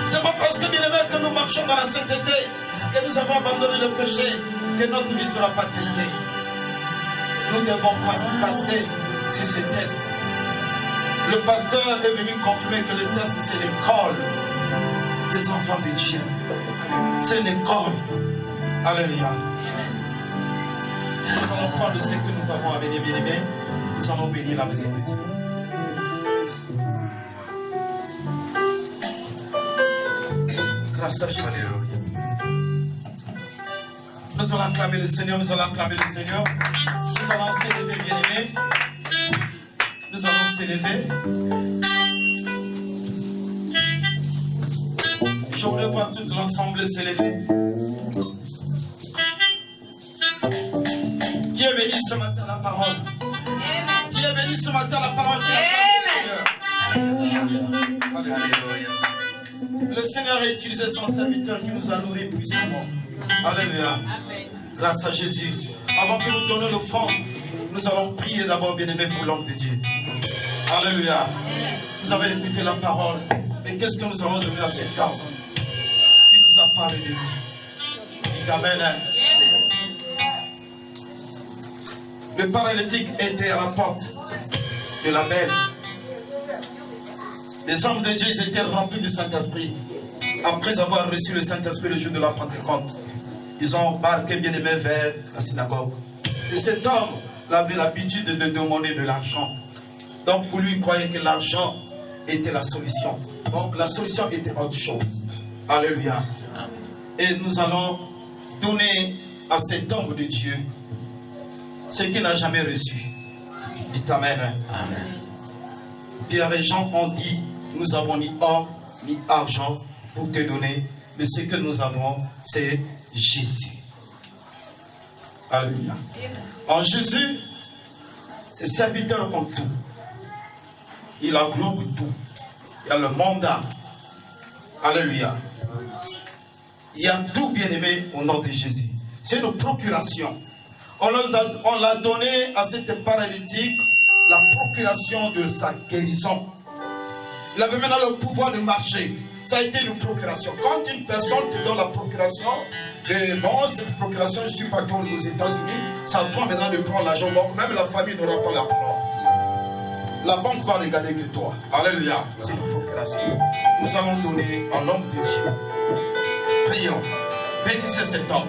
Speaker 7: C'est pas parce que, bien aimé, que nous marchons dans la sainteté, que nous avons abandonné le péché, que notre vie ne sera pas testée. Nous devons passer sur ces tests. Le pasteur est venu confirmer que le test, c'est l'école des enfants de Dieu. C'est une école. Alléluia. Nous allons prendre ce que nous avons à bénir, bien aimé. Nous allons bénir la maison de Dieu. Grâce à Jésus. Nous allons acclamer le Seigneur, nous allons acclamer le Seigneur. Nous allons s'élever, bien aimé. Nous allons s'élever. Je voudrais voir tout l'ensemble s'élever. Qui est béni ce matin la parole? Qui est béni ce matin la parole? Alléluia. Le Seigneur a utilisé son serviteur qui nous a nourris puissamment. Alléluia. Grâce à Jésus. Avant que nous donnions l'offrande, nous allons prier d'abord, bien-aimé, pour l'homme de Dieu. Alléluia. Vous avez écouté la parole. Mais qu'est-ce que nous allons donner à cet homme qui nous a parlé de lui? Dites Amen. Le paralytique était à la porte de la belle. Les hommes de Dieu étaient remplis du Saint-Esprit. Après avoir reçu le Saint-Esprit le jour de la Pentecôte, ils ont embarqué bien aimé vers la synagogue. Et cet homme avait l'habitude de demander de l'argent. Donc pour lui, il croyait que l'argent était la solution. Donc la solution était autre chose. Alléluia. Et nous allons donner à cet homme de Dieu ce qu'il n'a jamais reçu. Dites Amen. Amen. Pierre et Jean ont dit, nous n'avons ni or ni argent pour te donner, mais ce que nous avons, c'est Jésus. Alléluia. En Jésus, ses serviteurs ont tout. Il englobe tout. Il y a le mandat. Alléluia. Il y a tout, bien-aimé, au nom de Jésus. C'est une procuration. On l'a donné à cette paralytique la procuration de sa guérison. Il avait maintenant le pouvoir de marcher. Ça a été une procuration. Quand une personne te donne la procuration, cette procuration, je suis partout aux États-Unis, ça doit maintenant de prendre l'argent. Donc même la famille n'aura pas la parole. La banque va regarder que toi. Alléluia. C'est une procuration. Nous allons donner à l'homme de Dieu. Prions. Bénissez cet homme.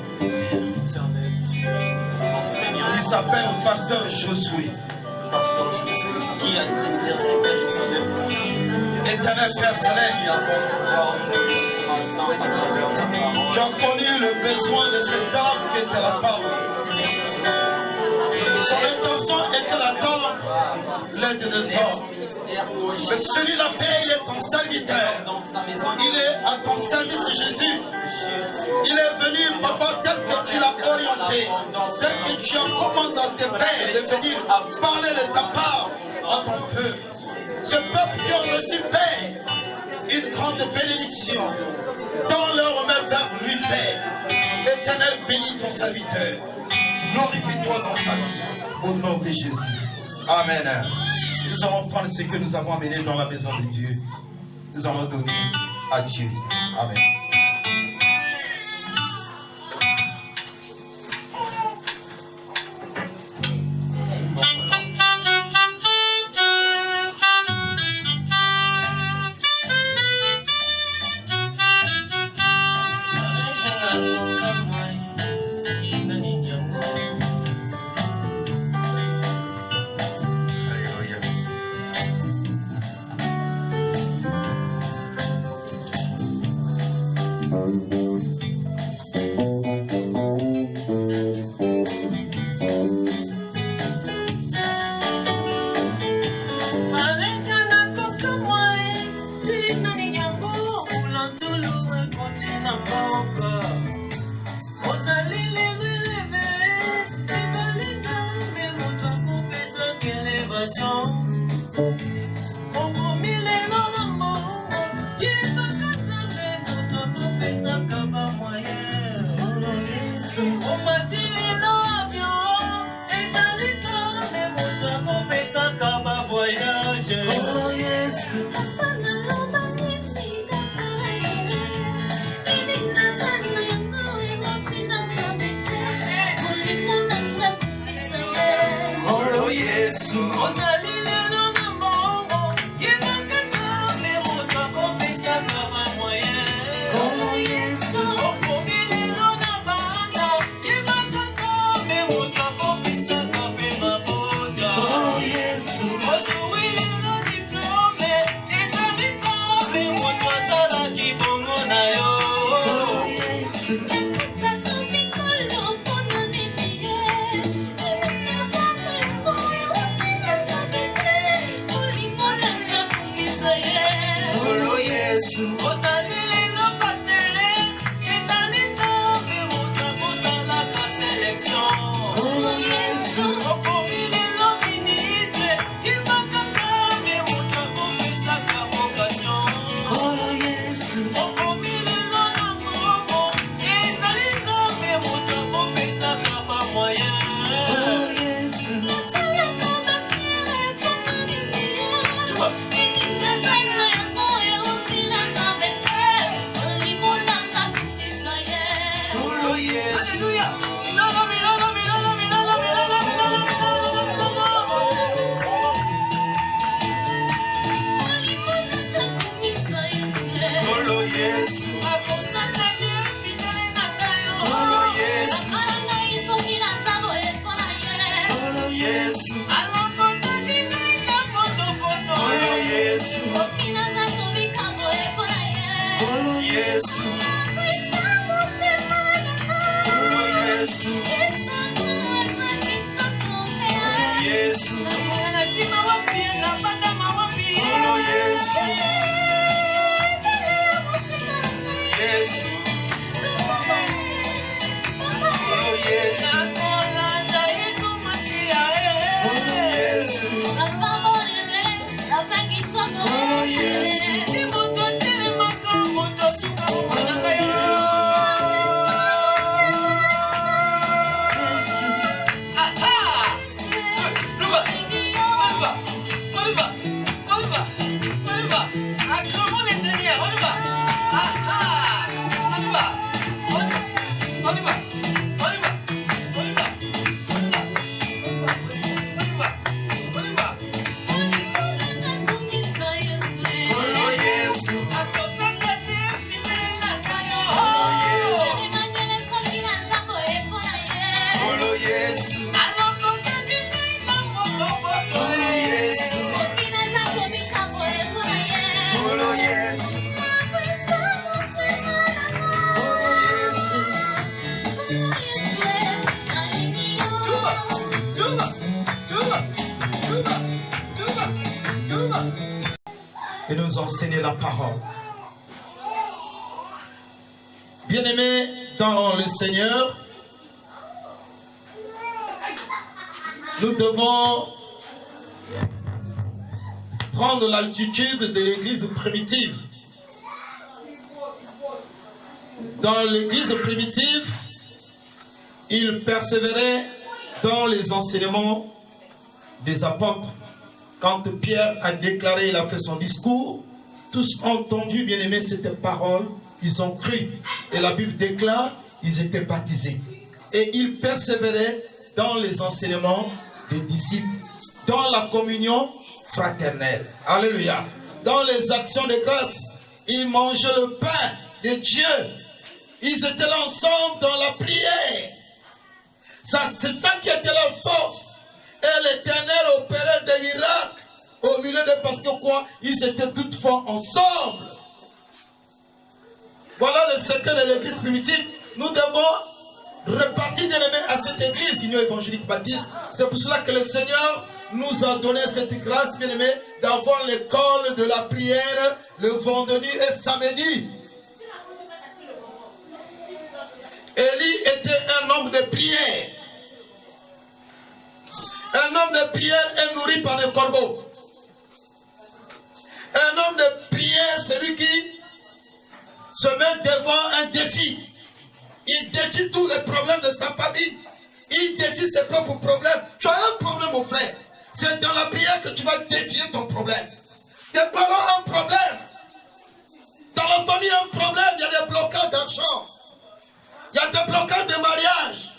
Speaker 7: Qui s'appelle le pasteur Josué.
Speaker 2: Qui a exercé Père éternel.
Speaker 7: Éternel Père Céleste, tu as connu le besoin de cet homme qui était à la porte. Son intention était d'attendre l'aide des hommes. Mais celui la paix, il est ton serviteur. Il est à ton service, Jésus. Il est venu, papa, tel que tu l'as orienté, tel que tu as commandé à tes pères de venir parler de ta part à ton peuple. Ce peuple qui a reçu Père, une grande bénédiction, dans leur main vers lui, Père. Éternel, bénis ton serviteur. Glorifie-toi dans sa vie. Au nom de Jésus. Amen. Nous allons prendre ce que nous avons amené dans la maison de Dieu. Nous allons donner à Dieu. Amen.
Speaker 2: y va, on y va, on y va. Acclamons les Seigneurs, on y va. Ah ah, on y va, on y va, on y va, on y va, on y va, on y va, on y va. Oh yes, oh yes.
Speaker 7: Et nous enseigner la parole. Bien-aimés dans le Seigneur, nous devons prendre l'altitude de l'église primitive. Dans l'église primitive, il persévérait dans les enseignements des apôtres. Quand Pierre a déclaré, il a fait son discours, tous ont entendu, bien-aimés, cette parole, ils ont cru. Et la Bible déclare, ils étaient baptisés. Et ils persévéraient dans les enseignements des disciples, dans la communion fraternelle. Alléluia. Dans les actions de grâce, ils mangeaient le pain de Dieu. Ils étaient là ensemble dans la prière. C'est ça qui était leur force. Et l'Éternel opérait des miracles au milieu de parce que quoi? Ils étaient toutefois ensemble. Voilà le secret de l'église primitive. Nous devons repartir bien-aimés à cette église Union évangélique baptiste. C'est pour cela que le Seigneur nous a donné cette grâce, bien-aimés, d'avoir l'école de la prière le vendredi et samedi. Élie était un homme de prière. Un homme de prière est nourri par des corbeaux. Un homme de prière, c'est lui qui se met devant un défi. Il défie tous les problèmes de sa famille. Il défie ses propres problèmes. Tu as un problème, mon frère. C'est dans la prière que tu vas défier ton problème. Tes parents ont un problème. Dans la famille, un problème. Il y a des blocages d'argent. Il y a des blocages de mariage.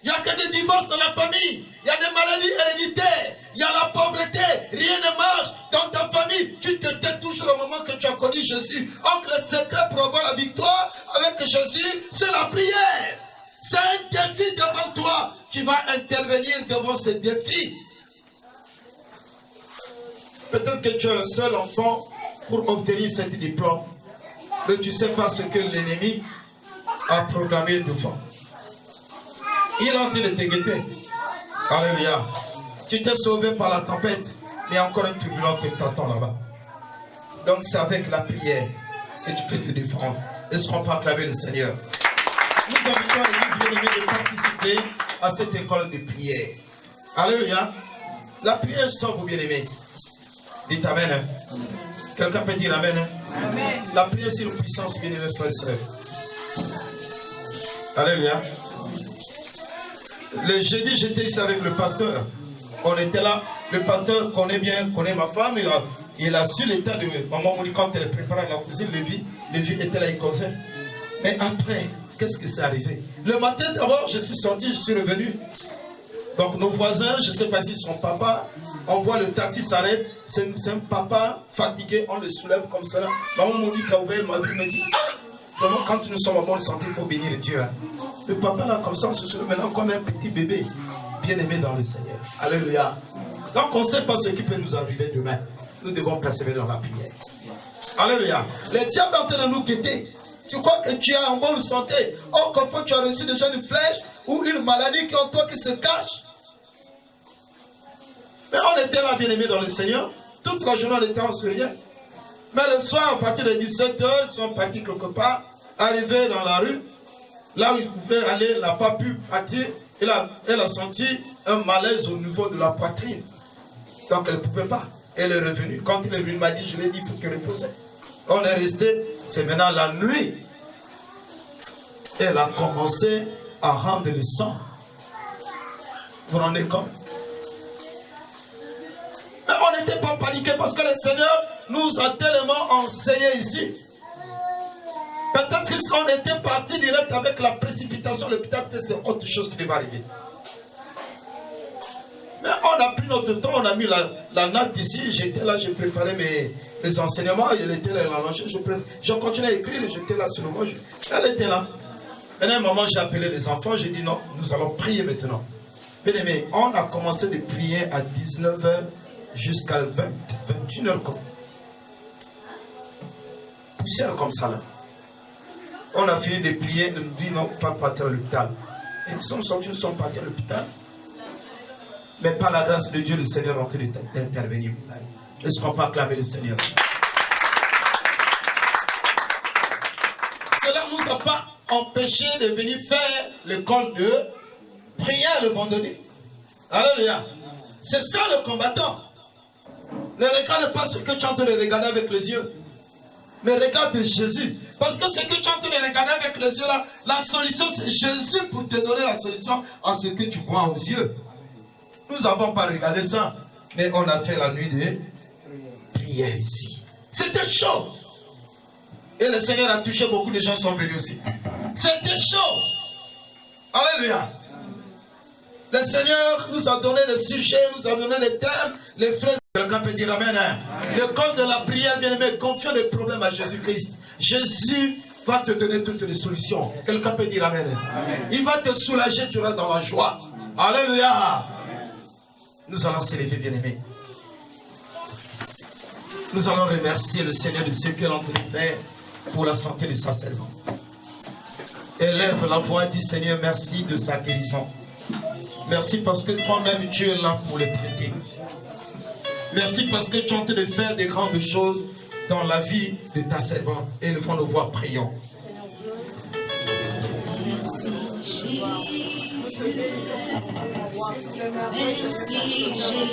Speaker 7: Il n'y a que des divorces dans la famille. Il y a des maladies héréditaires. Il y a la pauvreté. Rien ne marche. Dans ta famille, tu te tais toujours au moment que tu as connu Jésus. Donc le secret pour avoir la victoire avec Jésus, c'est la prière. C'est un défi devant toi. Tu vas intervenir devant ce défi. Peut-être que tu es le seul enfant pour obtenir cet diplôme. Mais tu ne sais pas ce que l'ennemi a programmé devant. Il est en train de te guetter. Alléluia. Tu t'es sauvé par la tempête, mais encore une turbulence qui t'attend là-bas. Donc c'est avec la prière que tu peux te défendre. Et ne seront pas acclamer le Seigneur. Nous invitons l'église bien-aimée de participer à cette école de prière. Alléluia. La prière sauve, bien-aimés. Dites amen. Hein? Quelqu'un peut dire amen. Hein? Amen. La prière c'est une puissance, bien-aimés, frères et sœurs. Alléluia. Le jeudi, j'étais ici avec le pasteur. On était là. Le pasteur connaît ma femme. Il a su l'état de maman Monique quand elle préparait la cuisine. Lévi était là, il causait. Mais après, qu'est-ce qui s'est arrivé? Le matin, d'abord, je suis sorti, je suis revenu. Donc, nos voisins, je ne sais pas si son papa, on voit le taxi s'arrête. C'est un papa fatigué, on le soulève comme ça. Maman Monique a ouvert ma vie, me dit ah! Vraiment, quand nous sommes en bonne santé, il faut bénir Dieu. Hein. Le papa là, comme ça, on se soulève maintenant comme un petit bébé, bien aimé dans le Seigneur. Alléluia. Donc, on ne sait pas ce qui peut nous arriver demain. Nous devons persévérer dans la prière. Alléluia. Les diables sont en train de nous guetter. Tu crois que tu es en bonne santé. Or, qu'enfin, tu as reçu déjà une flèche ou une maladie qui est en toi qui se cache. Mais on était là, bien aimé dans le Seigneur. Toute la journée, on était en souriant. Mais le soir, à partir de 17h, ils sont partis quelque part, arrivés dans la rue. Là où il pouvait aller, il n'a pas pu partir. Elle a senti un malaise au niveau de la poitrine. Donc elle ne pouvait pas. Elle est revenue. Quand elle est venue, elle m'a dit, je lui ai dit, il faut qu'elle repose. On est resté, c'est maintenant la nuit. Elle a commencé à rendre le sang. Vous vous rendez compte? Mais on n'était pas paniqués parce que le Seigneur nous a tellement enseigné ici. Peut-être que si on était parti direct avec la précipitation, l'hôpital, c'est autre chose qui devait arriver. Mais on a pris notre temps, on a mis la natte ici, j'étais là, j'ai préparé mes enseignements, elle était là, je continuais à écrire, j'étais là sur le mot, elle était là. Maintenant, à un moment, j'ai appelé les enfants, j'ai dit non, nous allons prier maintenant. Bien aimé, on a commencé de prier à 19h jusqu'à 21h. Poussière comme ça là. On a fini de prier, nous dit non, pas partir à l'hôpital. Et nous sommes sortis, nous sommes partis à l'hôpital. Mais par la grâce de Dieu, le Seigneur est en train d'intervenir. Est-ce qu'on peut acclamer le Seigneur? Cela ne nous a pas empêché de venir faire l'école de prière le vendredi. Alléluia. C'est ça le combattant. Ne regarde pas ce que tu es en train de regarder avec les yeux. Mais regarde Jésus. Parce que ce que tu es en train de regarder avec les yeux là, la solution c'est Jésus pour te donner la solution à ce que tu vois aux yeux. Nous n'avons pas regardé ça. Mais on a fait la nuit de prière ici. C'était chaud. Et le Seigneur a touché, beaucoup de gens sont venus aussi. C'était chaud. Alléluia. Le Seigneur nous a donné le sujet, nous a donné les thèmes, les frères. Quelqu'un peut dire amen. Le corps de la prière, bien aimé, confie les problèmes à Jésus-Christ. Jésus va te donner toutes les solutions. Quelqu'un peut dire amen. Il va te soulager, tu seras dans la joie. Alléluia. Nous allons s'élever, bien aimé. Nous allons remercier le Seigneur de ce qu'il est en train de faire pour la santé de sa servante. Élève la voix et dis Seigneur, merci de sa guérison. Merci parce que toi-même tu es là pour le traiter. Merci parce que tu es en train de faire de grandes choses dans la vie de ta servante. Élevons nos voix, prions.
Speaker 1: Merci Jésus. Merci Jésus.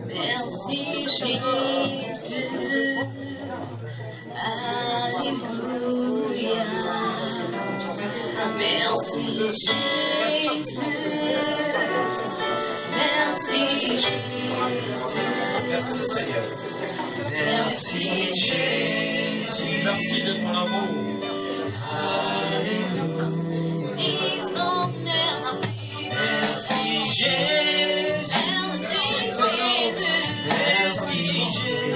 Speaker 1: Merci Jésus. Alléluia. Merci Jésus. Merci Jésus.
Speaker 7: Merci Seigneur.
Speaker 1: Merci Jésus.
Speaker 7: Merci de ton amour.
Speaker 1: Disons merci.
Speaker 2: Merci Jésus.
Speaker 1: Merci Jésus.
Speaker 2: Merci Jésus.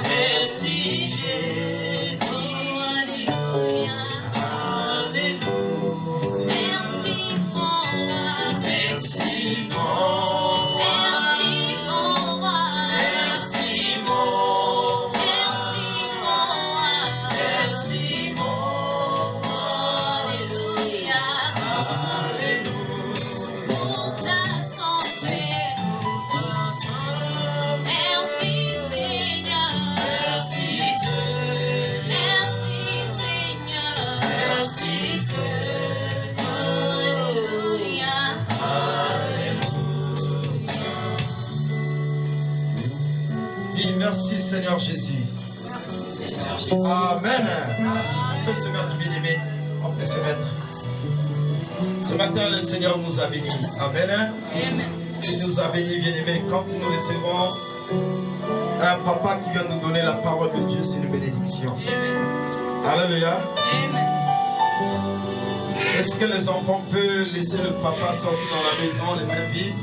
Speaker 2: Merci Jésus.
Speaker 1: Oh, alléluia.
Speaker 2: Alléluia.
Speaker 1: Merci mon roi.
Speaker 2: Merci mon roi.
Speaker 1: Merci mon roi.
Speaker 2: Merci mon roi.
Speaker 1: Merci mon roi.
Speaker 2: Merci mon roi.
Speaker 1: Alléluia.
Speaker 2: Alléluia.
Speaker 1: Pour ta santé. Merci Seigneur.
Speaker 2: Merci Seigneur.
Speaker 1: Merci Seigneur.
Speaker 2: Merci Seigneur.
Speaker 1: Alléluia.
Speaker 7: Dis merci Seigneur Jésus. Amen. On peut se mettre, bien aimé. On peut se mettre. Ce matin, le Seigneur nous a bénis. Amen. Il nous a bénis, bien aimé. Quand nous recevons un papa qui vient nous donner la parole de Dieu, c'est une bénédiction. Alléluia. Est-ce que les enfants peuvent laisser le papa sortir dans la maison, les mains vides?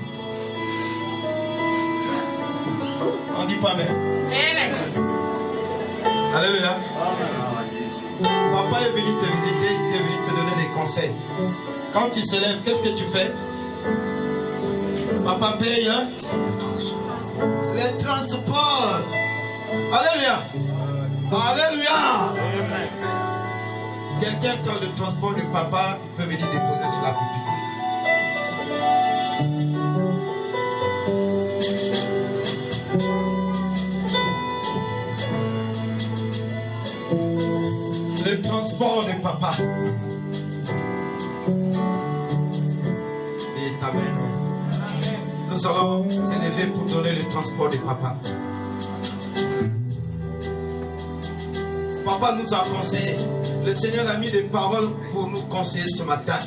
Speaker 7: On dit pas amen. Alléluia. Papa est venu te visiter, il est venu te donner des conseils. Quand tu se lèves, qu'est-ce que tu fais? Papa paye hein? Les transports. Alléluia. Alléluia. Quelqu'un qui a le transport du papa, il peut venir déposer sur la pupitre. Le transport de papa. Et amen. Nous allons s'élever pour donner le transport de papa. Papa nous a conseillé. Le Seigneur a mis des paroles pour nous conseiller ce matin.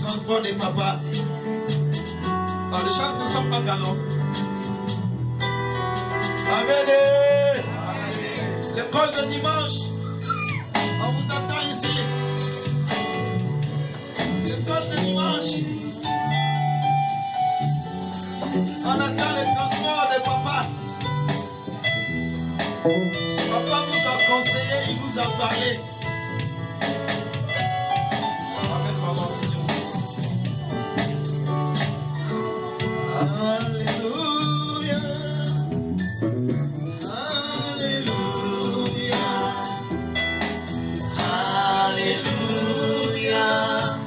Speaker 7: transport des papas. Alors, les chants ne sont pas galants. Amen. L'école de dimanche, on vous attend ici. L'école de dimanche, on attend les transports des papas. Papa nous a conseillé, il nous a parlé. Amen, maman, que Dieu vous bénisse. Alléluia. Alléluia. Alléluia.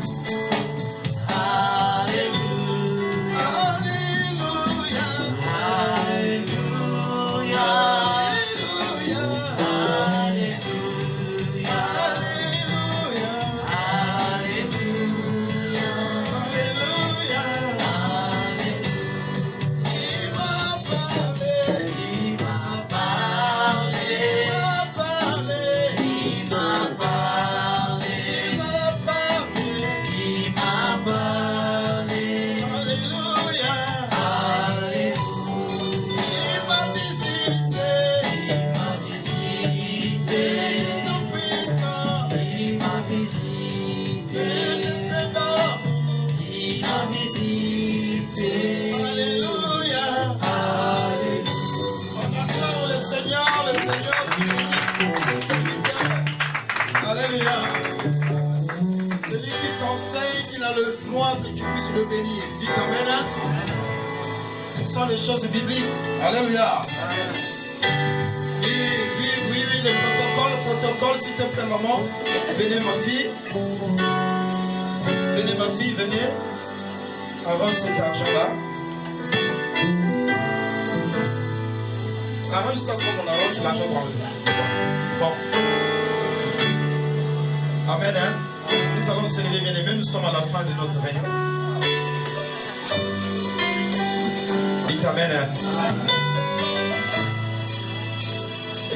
Speaker 7: Celui qui t'enseigne, il a le droit que tu puisses le bénir. Dis amen. Hein? Ce sont les choses bibliques. Alléluia. Oui, le protocole, s'il te plaît, maman. Venez, ma fille. Venez. Arrange cet argent-là. Arrange ça comme on arrange l'argent dans le. Bon. Amen. Hein? Nous allons s'élever, bien aimés. Nous sommes à la fin de notre réunion. Dites amen. Hein?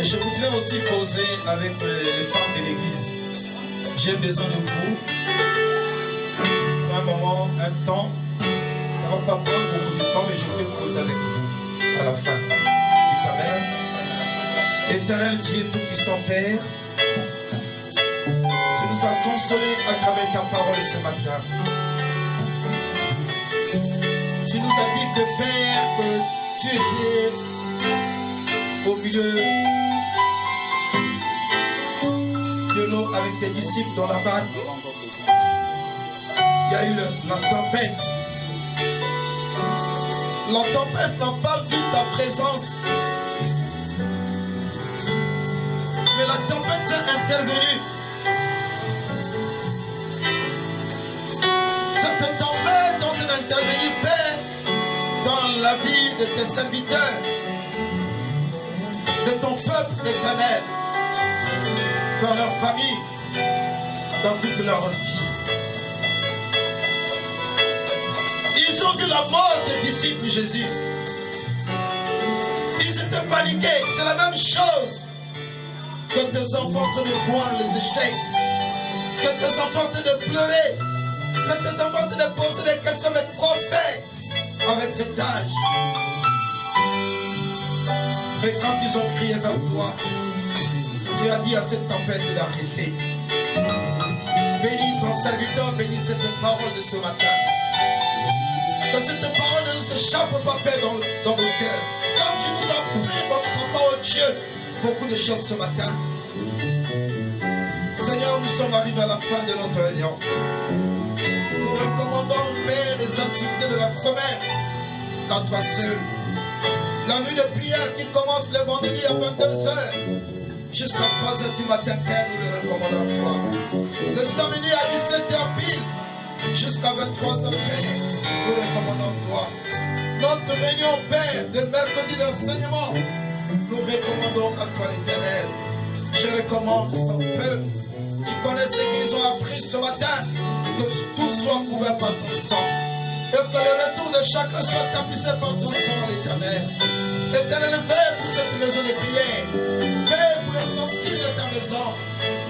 Speaker 7: Et je voudrais aussi causer avec les femmes de l'église. J'ai besoin de vous. Pour un moment, un temps. Ça ne va pas prendre beaucoup de temps, mais je vais causer avec vous à la fin. Dites amen. Éternel Dieu Tout-Puissant Père, tu nous as consolés à travers ta parole ce matin. Tu nous as dit que Père, que tu étais au milieu de l'eau avec tes disciples dans la barque. Il y a eu la tempête. La tempête n'a pas vu ta présence. Mais la tempête s'est intervenue. Cette tempête dont elle est intervenue, Père, dans la vie de tes serviteurs, de ton peuple éternel, dans leur famille, dans toute leur vie. Ils ont vu la mort des disciples de Jésus. Ils étaient paniqués. C'est la même chose que tes enfants en train de voir les échecs, que tes enfants en train de pleurer, que tes enfants en train de poser des questions, mais prophètes avec cet âge. Mais quand ils ont crié vers toi, tu as dit à cette tempête d'arrêter. Bénis ton serviteur, bénis cette parole de ce matin. Que cette parole ne nous échappe pas, Père, dans nos cœurs. Comme tu nous as pris, mon papa, oh Dieu, beaucoup de choses ce matin. Seigneur, nous sommes arrivés à la fin de notre réunion. Nous recommandons, Père, les activités de la semaine qu'à toi seul. La nuit de prière qui commence le vendredi à 22h jusqu'à 3h du matin, Père, nous le recommandons à toi. Le samedi à 17h pile jusqu'à 23h, Père, nous le recommandons à toi. Notre réunion, Père, de mercredi d'enseignement, nous recommandons à toi l'Éternel. Je recommande ton peuple. Tu connais ce qu'ils ont appris ce matin. Que tout soit couvert par ton sang. Et que le retour de chacun soit tapissé par ton sang, l'Éternel. Éternel, veille pour cette maison de prière. Veille pour l'ustensile de ta maison.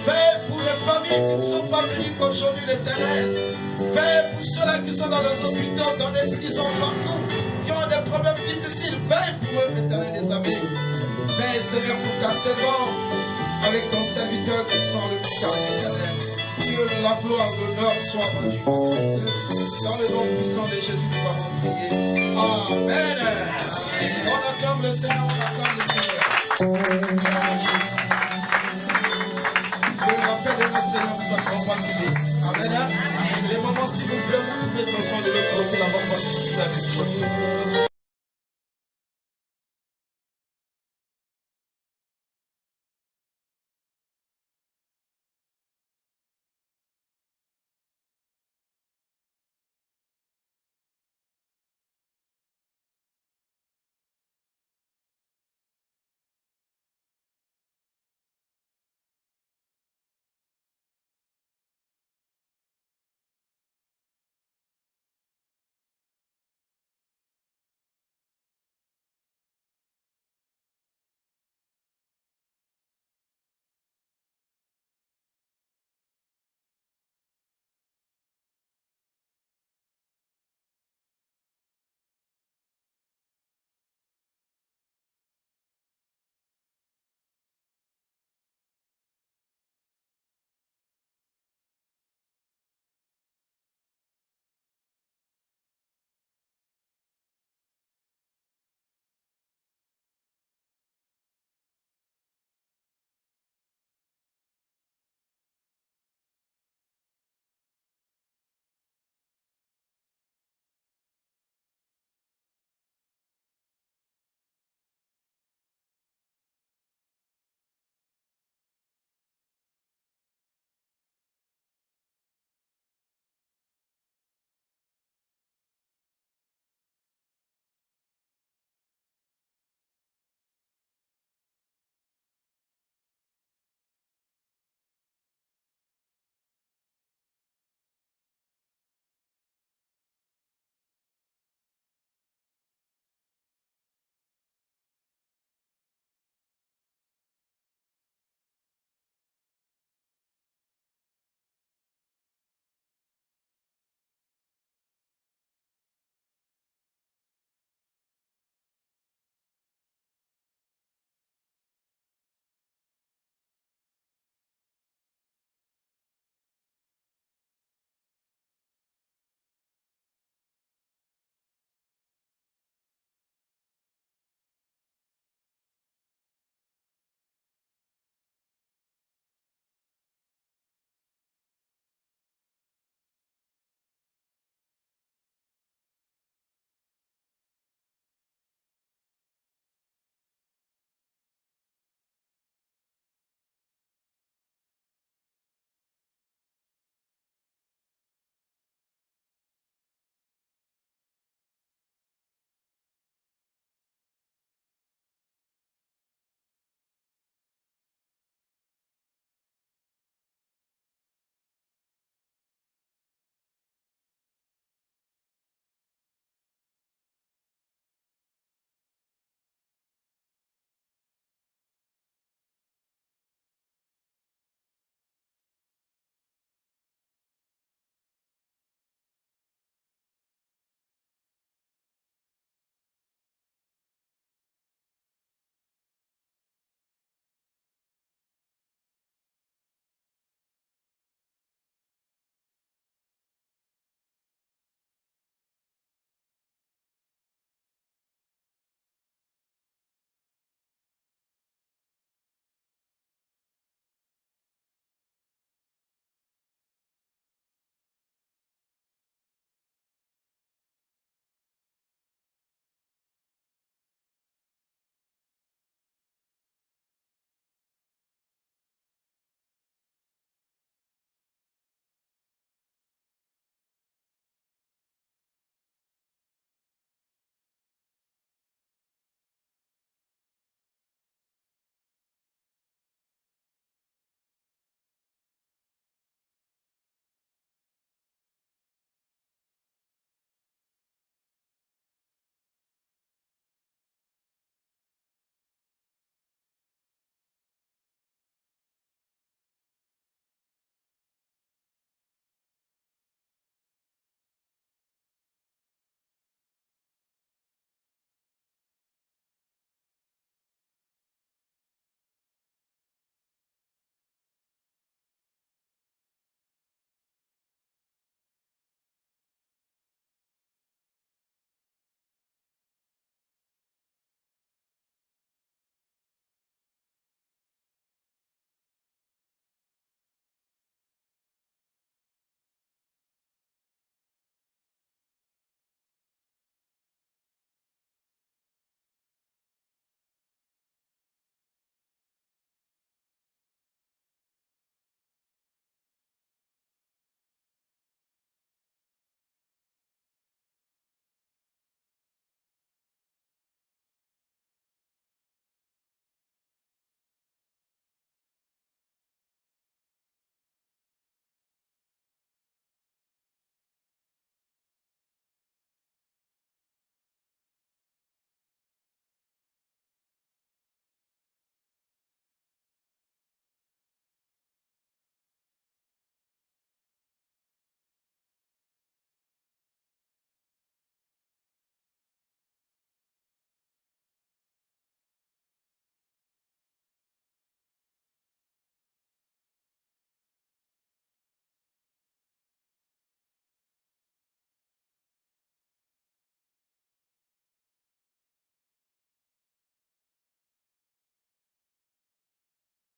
Speaker 7: Veille pour des familles qui ne sont pas venues aujourd'hui, l'Éternel. Veille pour ceux-là qui sont dans les hôpitaux, dans les prisons, partout, qui ont des problèmes difficiles. Veille pour eux, l'Éternel des amis. Veille, Seigneur, pour ta servante, avec ton serviteur qui sent le mystère, l'Éternel. Que la gloire, l'honneur soit rendue à Christ. Dans le nom puissant de Jésus, nous avons prié. Amen. On acclame le Seigneur, on acclame le Seigneur. Que la paix de notre Seigneur nous accompagne. Amen. Les moments, s'il vous plaît, vous pouvez s'asseoir de l'autre côté, la voix va discuter avec vous.